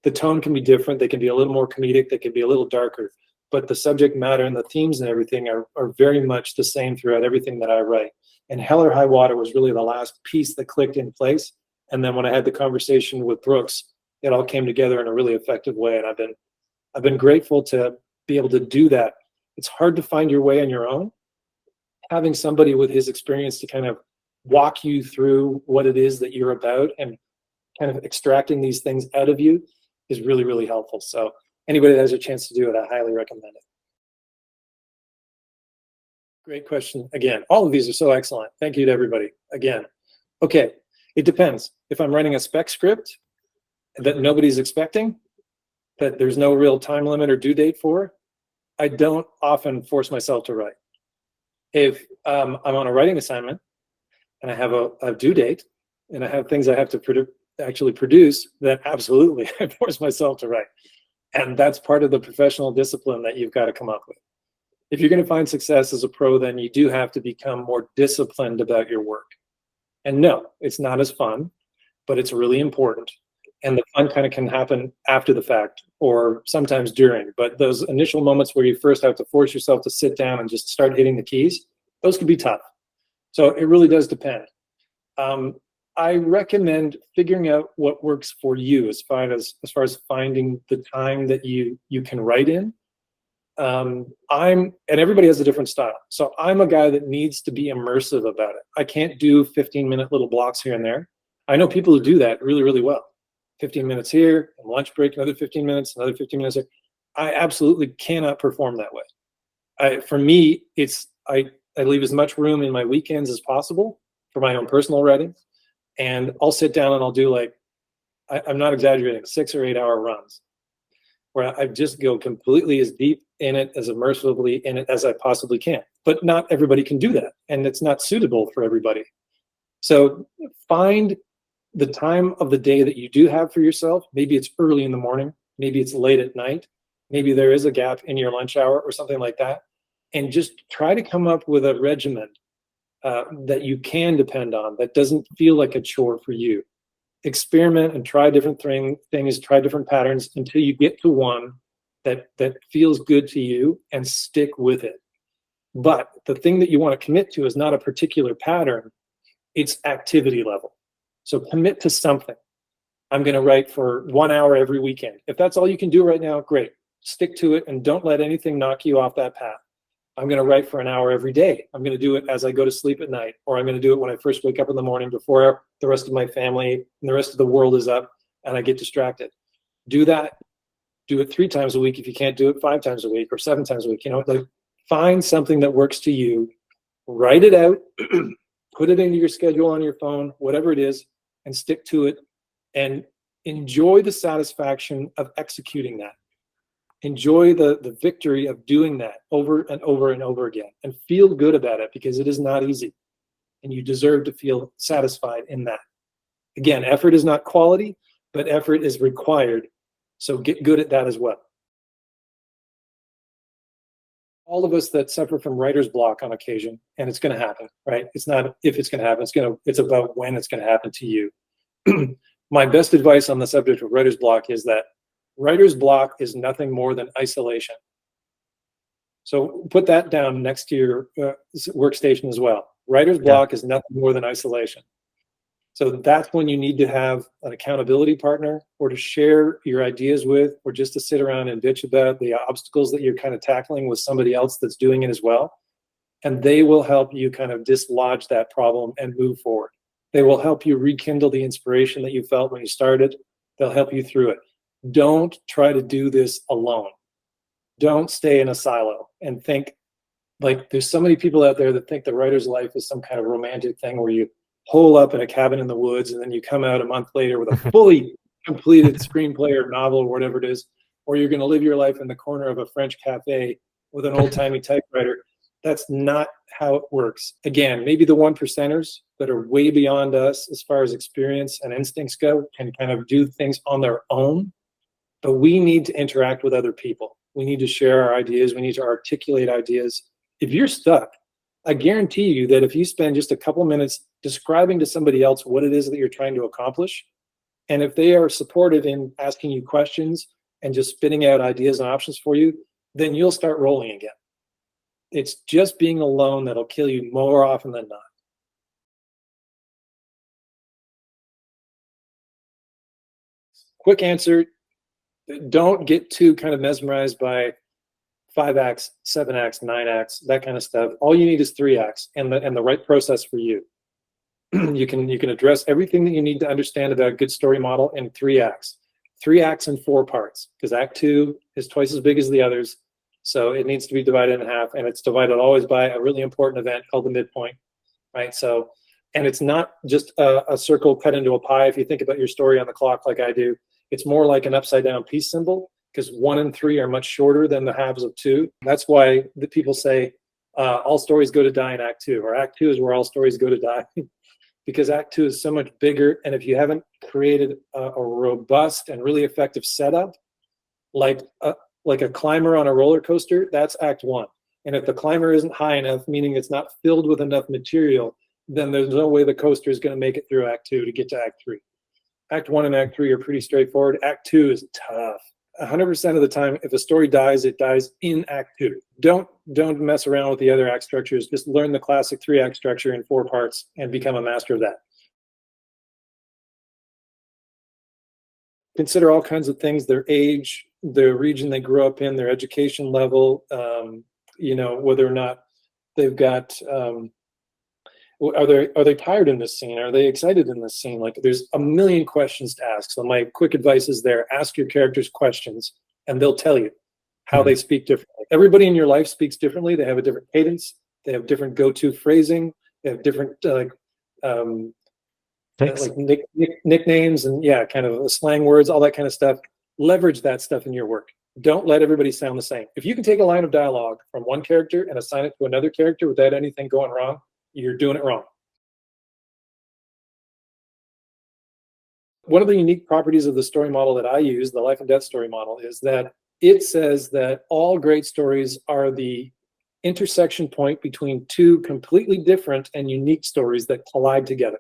Speaker 1: The tone can be different. They can be a little more comedic. They can be a little darker. But the subject matter and the themes and everything are very much the same throughout everything that I write. And Hell or High Water was really the last piece that clicked in place. And then when I had the conversation with Brooks, it all came together in a really effective way. And I've been grateful to be able to do that. It's hard to find your way on your own. Having somebody with his experience to kind of walk you through what it is that you're about and kind of extracting these things out of you is really, really helpful. So anybody that has a chance to do it, I highly recommend it. Great question. Again, all of these are so excellent. Thank you to everybody. Again, okay, it depends. If I'm writing a spec script that nobody's expecting, that there's no real time limit or due date for, I don't often force myself to write. If I'm on a writing assignment and I have a due date and I have things I have to actually produce, then absolutely I force myself to write. And that's part of the professional discipline that you've got to come up with. If you're going to find success as a pro, then you do have to become more disciplined about your work. And no, it's not as fun, but it's really important. And the fun kind of can happen after the fact or sometimes during. But those initial moments where you first have to force yourself to sit down and just start hitting the keys, those can be tough. So it really does depend. I recommend figuring out what works for you as far as finding the time that you can write in. And everybody has a different style. So I'm a guy that needs to be immersive about it. I can't do 15-minute little blocks here and there. I know people who do that really, really well. 15 minutes here, and lunch break, another 15 minutes, another 15 minutes here. I absolutely cannot perform that way. For me, I leave as much room in my weekends as possible for my own personal writing. And I'll sit down and I'll do I'm not exaggerating, 6 or 8 hour runs where I just go completely as deep in it, as immersively in it as I possibly can. But not everybody can do that. And it's not suitable for everybody. So find the time of the day that you do have for yourself. Maybe it's early in the morning, maybe it's late at night, maybe there is a gap in your lunch hour or something like that. And just try to come up with a regimen that you can depend on, that doesn't feel like a chore for you. Experiment and try different things, try different patterns until you get to one that feels good to you and stick with it. But the thing that you want to commit to is not a particular pattern, it's activity level. So commit to something. I'm going to write for 1 hour every weekend. If that's all you can do right now, great. Stick to it and don't let anything knock you off that path. I'm going to write for an hour every day. I'm going to do it as I go to sleep at night, or I'm going to do it when I first wake up in the morning before the rest of my family and the rest of the world is up and I get distracted. Do that. Do it 3 times a week if you can't do it 5 times a week or 7 times a week. Find something that works to you, write it out, put it into your schedule on your phone, whatever it is, and stick to it and enjoy the satisfaction of executing that. Enjoy the victory of doing that over and over and over again and feel good about it because it is not easy and you deserve to feel satisfied in that. Again, effort is not quality, but effort is required. So get good at that as well. All of us that suffer from writer's block on occasion, and it's going to happen, right? It's not if it's going to happen, it's about when it's going to happen to you. My best advice on the subject of writer's block is that writer's block is nothing more than isolation. So put that down next to your workstation as well. Writer's block is nothing more than isolation. So that's when you need to have an accountability partner or to share your ideas with, or just to sit around and bitch about the obstacles that you're kind of tackling with somebody else that's doing it as well. And they will help you kind of dislodge that problem and move forward. They will help you rekindle the inspiration that you felt when you started. They'll help you through it. Don't try to do this alone. Don't stay in a silo and think there's so many people out there that think the writer's life is some kind of romantic thing where you hole up in a cabin in the woods and then you come out a month later with a fully completed screenplay or novel or whatever it is, or you're going to live your life in the corner of a French cafe with an old-timey typewriter. That's not how it works. Again, maybe the 1%ers that are way beyond us as far as experience and instincts go can kind of do things on their own, but we need to interact with other people. We need to share our ideas. We need to articulate ideas. If you're stuck, I guarantee you that if you spend just a couple minutes describing to somebody else what it is that you're trying to accomplish, and if they are supportive in asking you questions and just spitting out ideas and options for you, then you'll start rolling again. It's just being alone that'll kill you more often than not. quick answer, don't get too kind of mesmerized by 5 acts, 7 acts, 9 acts, that kind of stuff. All you need is 3 acts and the right process for you. You can address everything that you need to understand about a good story model in 3 acts. 3 acts in 4 parts, because act 2 is twice as big as the others. So it needs to be divided in half, and it's divided always by a really important event called the midpoint, right? So, and it's not just a circle cut into a pie. If you think about your story on the clock like I do, it's more like an upside down peace symbol, because 1 and 3 are much shorter than the halves of 2. That's why the people say all stories go to die in act 2, or act 2 is where all stories go to die. Because act 2 is so much bigger, and if you haven't created a robust and really effective setup, like a climber on a roller coaster, that's act 1. And if the climber isn't high enough, meaning it's not filled with enough material, then there's no way the coaster is going to make it through act 2 to get to act 3. Act 1 and act 3 are pretty straightforward. Act 2 is tough. 100% of the time, if a story dies, it dies in act 2. Don't mess around with the other act structures. Just learn the classic 3-act structure in 4 parts and become a master of that. Consider all kinds of things: their age, the region they grew up in, their education level, whether or not they've got, are they tired in this scene? Are they excited in this scene? Like, there's a million questions to ask. So my quick advice is there: ask your characters questions and they'll tell you how they speak differently. Everybody in your life speaks differently. They have a different cadence. They have different go-to phrasing. They have different nicknames and kind of slang words, all that kind of stuff. Leverage that stuff in your work. Don't let everybody sound the same. If you can take a line of dialogue from one character and assign it to another character without anything going wrong, you're doing it wrong. One of the unique properties of the story model that I use, the life and death story model, is that it says that all great stories are the intersection point between 2 completely different and unique stories that collide together.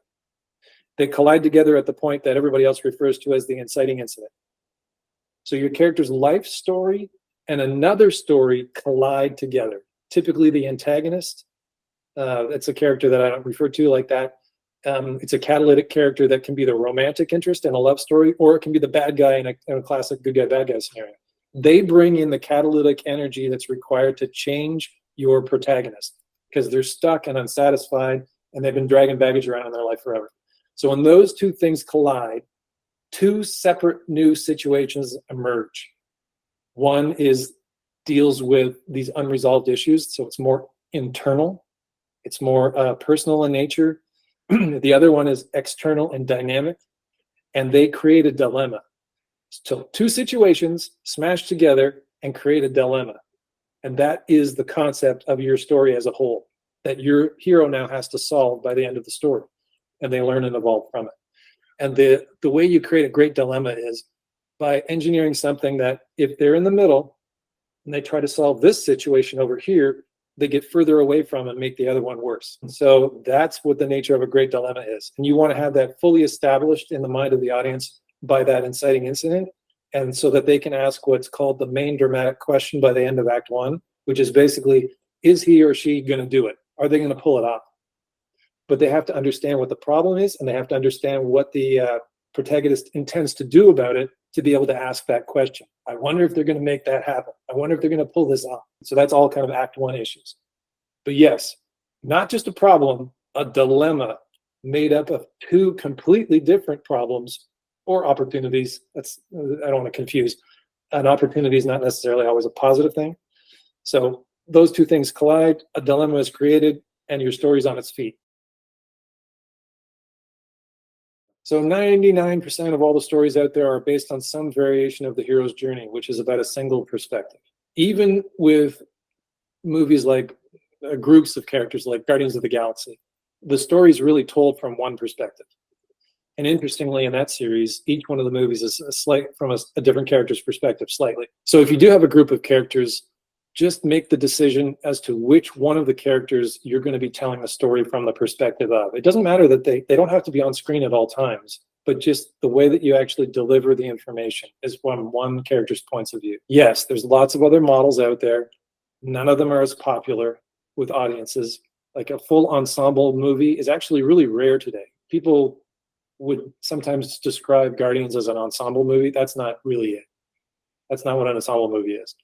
Speaker 1: They collide together at the point that everybody else refers to as the inciting incident. So your character's life story and another story collide together. Typically the antagonist, it's a character that I don't refer to like that. It's a catalytic character that can be the romantic interest in a love story, or it can be the bad guy in a classic good guy, bad guy scenario. They bring in the catalytic energy that's required to change your protagonist, because they're stuck and unsatisfied and they've been dragging baggage around in their life forever. So when those 2 things collide, 2 separate new situations emerge. One deals with these unresolved issues, so it's more internal. It's more personal in nature. The other one is external and dynamic, and they create a dilemma. So 2 situations smashed together and create a dilemma. And that is the concept of your story as a whole, that your hero now has to solve by the end of the story, and they learn and evolve from it. And the way you create a great dilemma is by engineering something that if they're in the middle and they try to solve this situation over here, they get further away from and make the other one worse. So that's what the nature of a great dilemma is. And you want to have that fully established in the mind of the audience by that inciting incident, and so that they can ask what's called the main dramatic question by the end of Act 1, which is basically, is he or she going to do it? Are they going to pull it off? But they have to understand what the problem is, and they have to understand what the protagonist intends to do about it to be able to ask that question. I wonder if they're going to make that happen. I wonder if they're going to pull this off. So that's all kind of Act 1 issues. But yes, not just a problem, a dilemma made up of 2 completely different problems or opportunities. I don't want to confuse. An opportunity is not necessarily always a positive thing. So those 2 things collide, a dilemma is created, and your story's on its feet. So 99% of all the stories out there are based on some variation of the hero's journey, which is about a single perspective. Even with movies like groups of characters like Guardians of the Galaxy, the story is really told from one perspective. And interestingly, in that series, each one of the movies is from a different character's perspective slightly. So if you do have a group of characters, just make the decision as to which one of the characters you're going to be telling the story from the perspective of. It doesn't matter that they don't have to be on screen at all times, but just the way that you actually deliver the information is from one character's points of view. Yes, there's lots of other models out there. None of them are as popular with audiences. Like a full ensemble movie is actually really rare today. People would sometimes describe Guardians as an ensemble movie. That's not really it. That's not what an ensemble movie is.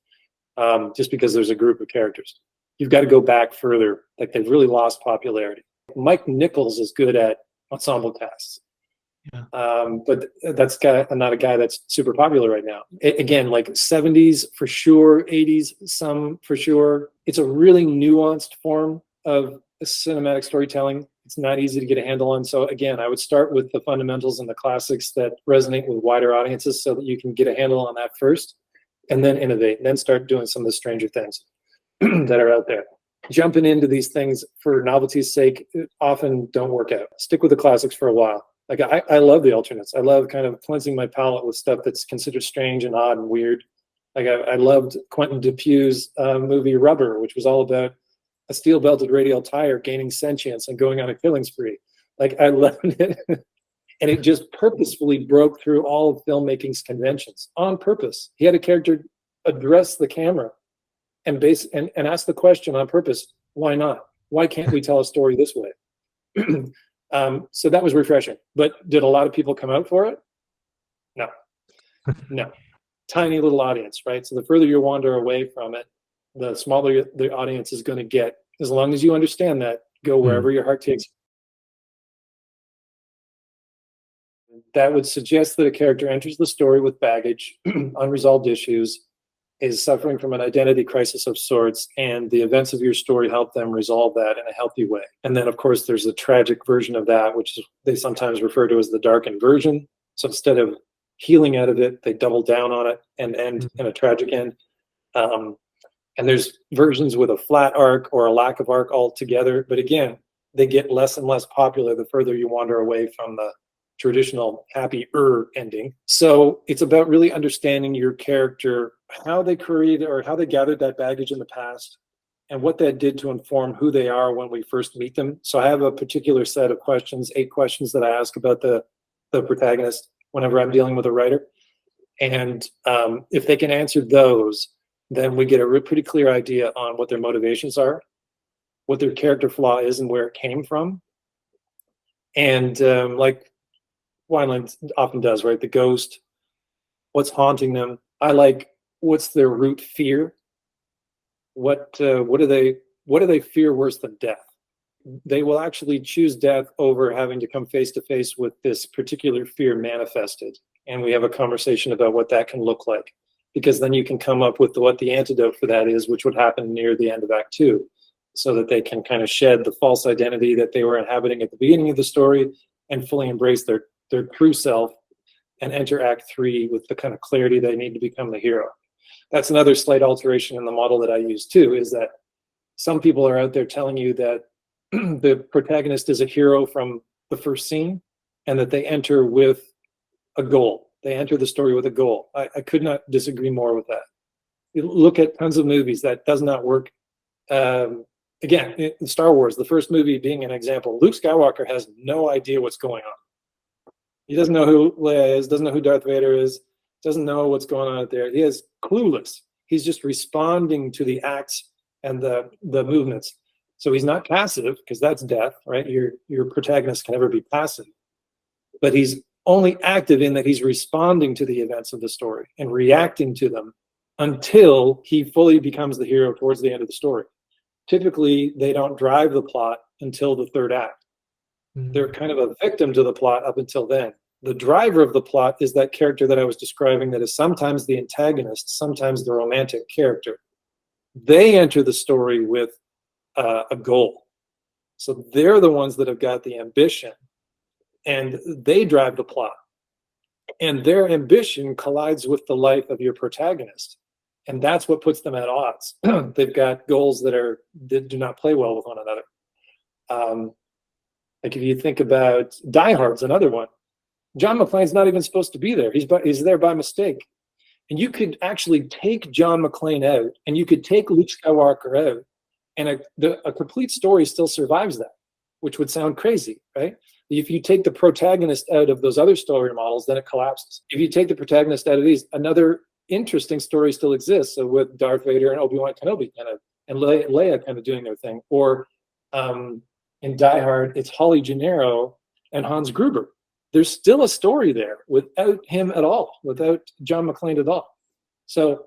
Speaker 1: Just because there's a group of characters. You've got to go back further. Like, they've really lost popularity. Mike Nichols is good at ensemble casts.
Speaker 3: Yeah.
Speaker 1: But that's not a guy that's super popular right now. Again, like 70s for sure, 80s some for sure. It's a really nuanced form of cinematic storytelling. It's not easy to get a handle on. So again, I would start with the fundamentals and the classics that resonate with wider audiences so that you can get a handle on that first, and then innovate, and then start doing some of the stranger things that are out there. Jumping into these things for novelty's sake often don't work out. Stick with the classics for a while. Like, I love the alternates. I love kind of cleansing my palate with stuff that's considered strange and odd and weird. Like, I loved Quentin Dupieux's movie Rubber, which was all about a steel-belted radial tire gaining sentience and going on a killing spree. Like, I loved it. And it just purposefully broke through all of filmmaking's conventions on purpose. He had a character address the camera and ask the question on purpose, why not? Why can't we tell a story this way? So that was refreshing. But did a lot of people come out for it? No. No. Tiny little audience, right? So the further you wander away from it, the smaller the audience is going to get. As long as you understand that, go wherever your heart takes you. That would suggest that a character enters the story with baggage, unresolved issues, is suffering from an identity crisis of sorts, and the events of your story help them resolve that in a healthy way. And then, of course, there's a tragic version of that, which is they sometimes refer to as the darkened version. So instead of healing out of it, they double down on it and end in a tragic end. And there's versions with a flat arc or a lack of arc altogether. But again, they get less and less popular the further you wander away from the traditional happy-er ending. So it's about really understanding your character, how they created or how they gathered that baggage in the past, and what that did to inform who they are when we first meet them. So I have a particular set of questions, 8 questions that I ask about the protagonist whenever I'm dealing with a writer. And if they can answer those, then we get a pretty clear idea on what their motivations are, what their character flaw is and where it came from. And like Wineland often does, right? The ghost, what's haunting them. I like, what's their root fear? What do they fear worse than death? They will actually choose death over having to come face to face with this particular fear manifested. And we have a conversation about what that can look like, because then you can come up with what the antidote for that is, which would happen near the end of Act 2, so that they can kind of shed the false identity that they were inhabiting at the beginning of the story and fully embrace their true self and enter Act 3 with the kind of clarity they need to become the hero. That's another slight alteration in the model that I use too, is that some people are out there telling you that the protagonist is a hero from the first scene and that they enter with a goal. They enter the story with a goal. I could not disagree more with that. You look at tons of movies that does not work. Again, in Star Wars, the first movie being an example, Luke Skywalker has no idea what's going on. He doesn't know who Leia is, doesn't know who Darth Vader is, doesn't know what's going on out there. He is clueless. He's just responding to the acts and the movements. So he's not passive, because that's death, right? Your protagonist can never be passive. But he's only active in that he's responding to the events of the story and reacting to them until he fully becomes the hero towards the end of the story. Typically, they don't drive the plot until the third act. They're kind of a victim to the plot up until then. The driver of the plot is that character that I was describing that is sometimes the antagonist, sometimes the romantic character. They enter the story with a goal. So they're the ones that have got the ambition, and they drive the plot. And their ambition collides with the life of your protagonist. And that's what puts them at odds. They've got goals that do not play well with one another. Like if you think about Die Hard's another one. John McClane's not even supposed to be there. He's there by mistake. And you could actually take John McClane out, and you could take Luke Skywalker out, and a complete story still survives that, which would sound crazy, right? If you take the protagonist out of those other story models, then it collapses. If you take the protagonist out of these, another interesting story still exists. So with Darth Vader and Obi-Wan Kenobi and Leia kind of doing their thing. Or in Die Hard, it's Holly Gennaro and Hans Gruber. there's still a story there without him at all, without John McClane at all. So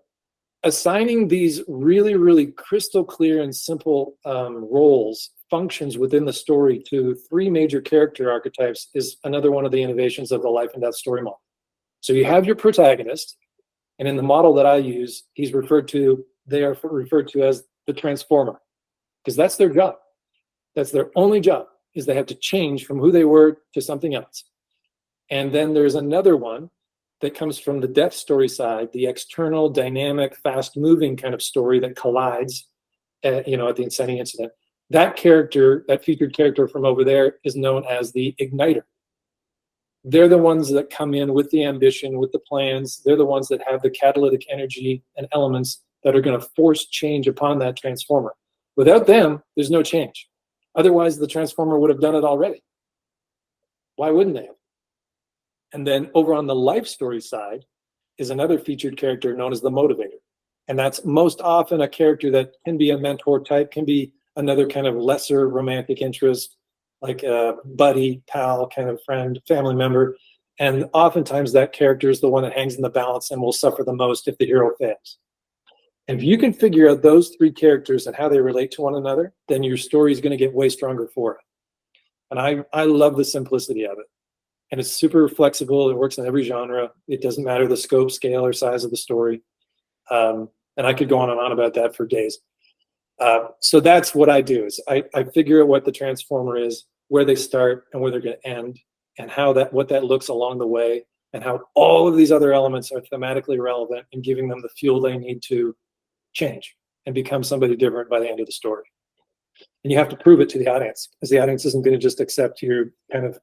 Speaker 1: assigning these really, really crystal clear and simple roles, functions within the story to 3 major character archetypes is another one of the innovations of the life and death story model. So you have your protagonist, and in the model that I use, they are referred to as the transformer, because that's their job. That's their only job, is they have to change from who they were to something else. And then there's another one that comes from the death story side, the external, dynamic, fast-moving kind of story that collides, at the inciting incident. That character, that featured character from over there, is known as the igniter. They're the ones that come in with the ambition, with the plans. They're the ones that have the catalytic energy and elements that are going to force change upon that transformer. Without them, there's no change. Otherwise, the transformer would have done it already. Why wouldn't they have? And then over on the life story side is another featured character known as the motivator. And that's most often a character that can be a mentor type, can be another kind of lesser romantic interest, like a buddy, pal, kind of friend, family member. And oftentimes that character is the one that hangs in the balance and will suffer the most if the hero fails. And if you can figure out those 3 characters and how they relate to one another, then your story is going to get way stronger for it. And I love the simplicity of it. And it's super flexible. It works in every genre. It doesn't matter the scope, scale, or size of the story. And I could go on and on about that for days. So that's what I do, is I figure out what the transformer is, where they start and where they're going to end, and what that looks along the way, and how all of these other elements are thematically relevant and giving them the fuel they need to change and become somebody different by the end of the story. And you have to prove it to the audience, because the audience isn't going to just accept your kind of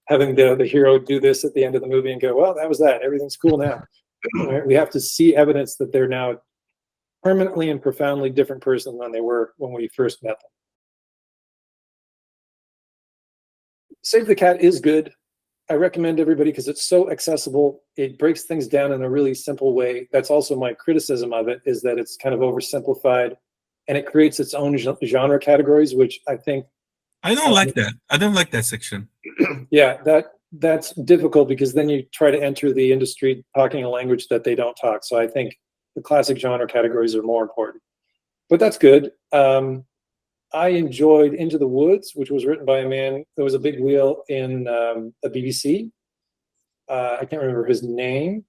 Speaker 1: having the hero do this at the end of the movie and go, well, that was that. Everything's cool now. We have to see evidence that they're now permanently and profoundly different person than they were when we first met them. Save the Cat is good. I recommend everybody because it's so accessible. It breaks things down in a really simple way. That's also my criticism of it, is that it's kind of oversimplified, and it creates its own genre categories, which I think
Speaker 3: I don't like that. I don't like that section.
Speaker 1: Yeah, that's difficult, because then you try to enter the industry talking a language that they don't talk. So I think the classic genre categories are more important. But that's good. I enjoyed Into the Woods, which was written by a man that was a big wheel in the BBC. I can't remember his name.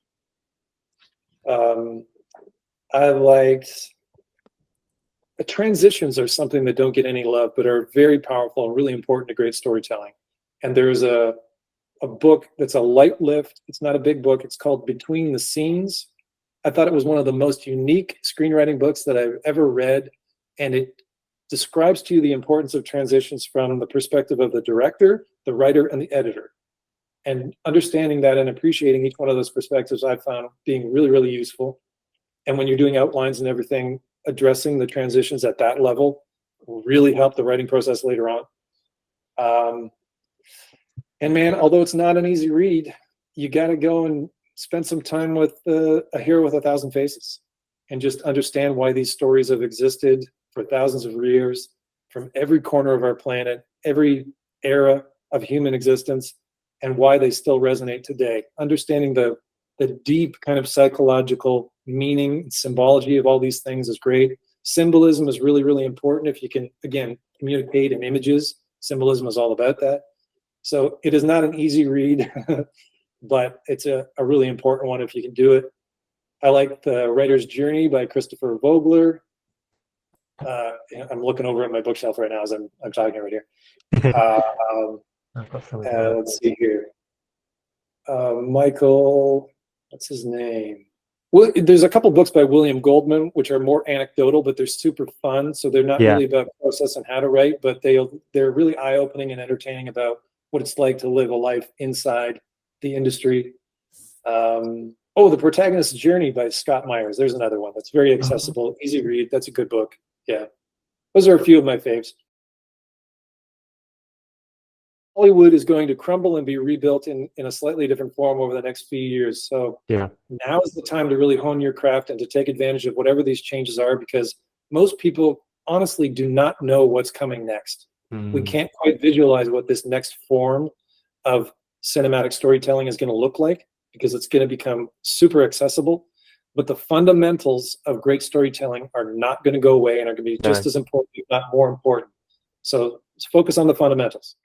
Speaker 1: I liked... The transitions are something that don't get any love, but are very powerful and really important to great storytelling. And there's a book that's a light lift. It's not a big book. It's called Between the Scenes. I thought it was one of the most unique screenwriting books that I've ever read. And it describes to you the importance of transitions from the perspective of the director, the writer, and the editor. And understanding that and appreciating each one of those perspectives I found being really, really useful. And when you're doing outlines and everything, addressing the transitions at that level will really help the writing process later on. And man, although it's not an easy read, you got to go and spend some time with A Hero with a Thousand Faces, and just understand why these stories have existed for thousands of years, from every corner of our planet, every era of human existence, and why they still resonate today. Understanding the deep kind of psychological meaning and symbology of all these things is great. Symbolism is really, really important. If you can, again, communicate in images, symbolism is all about that. So it is not an easy read, but it's a really important one if you can do it. I like The Writer's Journey by Christopher Vogler. I'm looking over at my bookshelf right now as I'm talking right here. Let's see here. Michael, what's his name? Well, there's a couple books by William Goldman, which are more anecdotal, but they're super fun. So they're not really about process and how to write, but they're really eye-opening and entertaining about what it's like to live a life inside the industry. The Protagonist's Journey by Scott Myers. There's another one that's very accessible, easy read. That's a good book. Yeah. Those are a few of my faves. Hollywood is going to crumble and be rebuilt in a slightly different form over the next few years. So now is the time to really hone your craft and to take advantage of whatever these changes are, because most people honestly do not know what's coming next. We can't quite visualize what this next form of cinematic storytelling is going to look like, because it's going to become super accessible. But the fundamentals of great storytelling are not going to go away and are going to be just as important, if not more important. So let's focus on the fundamentals.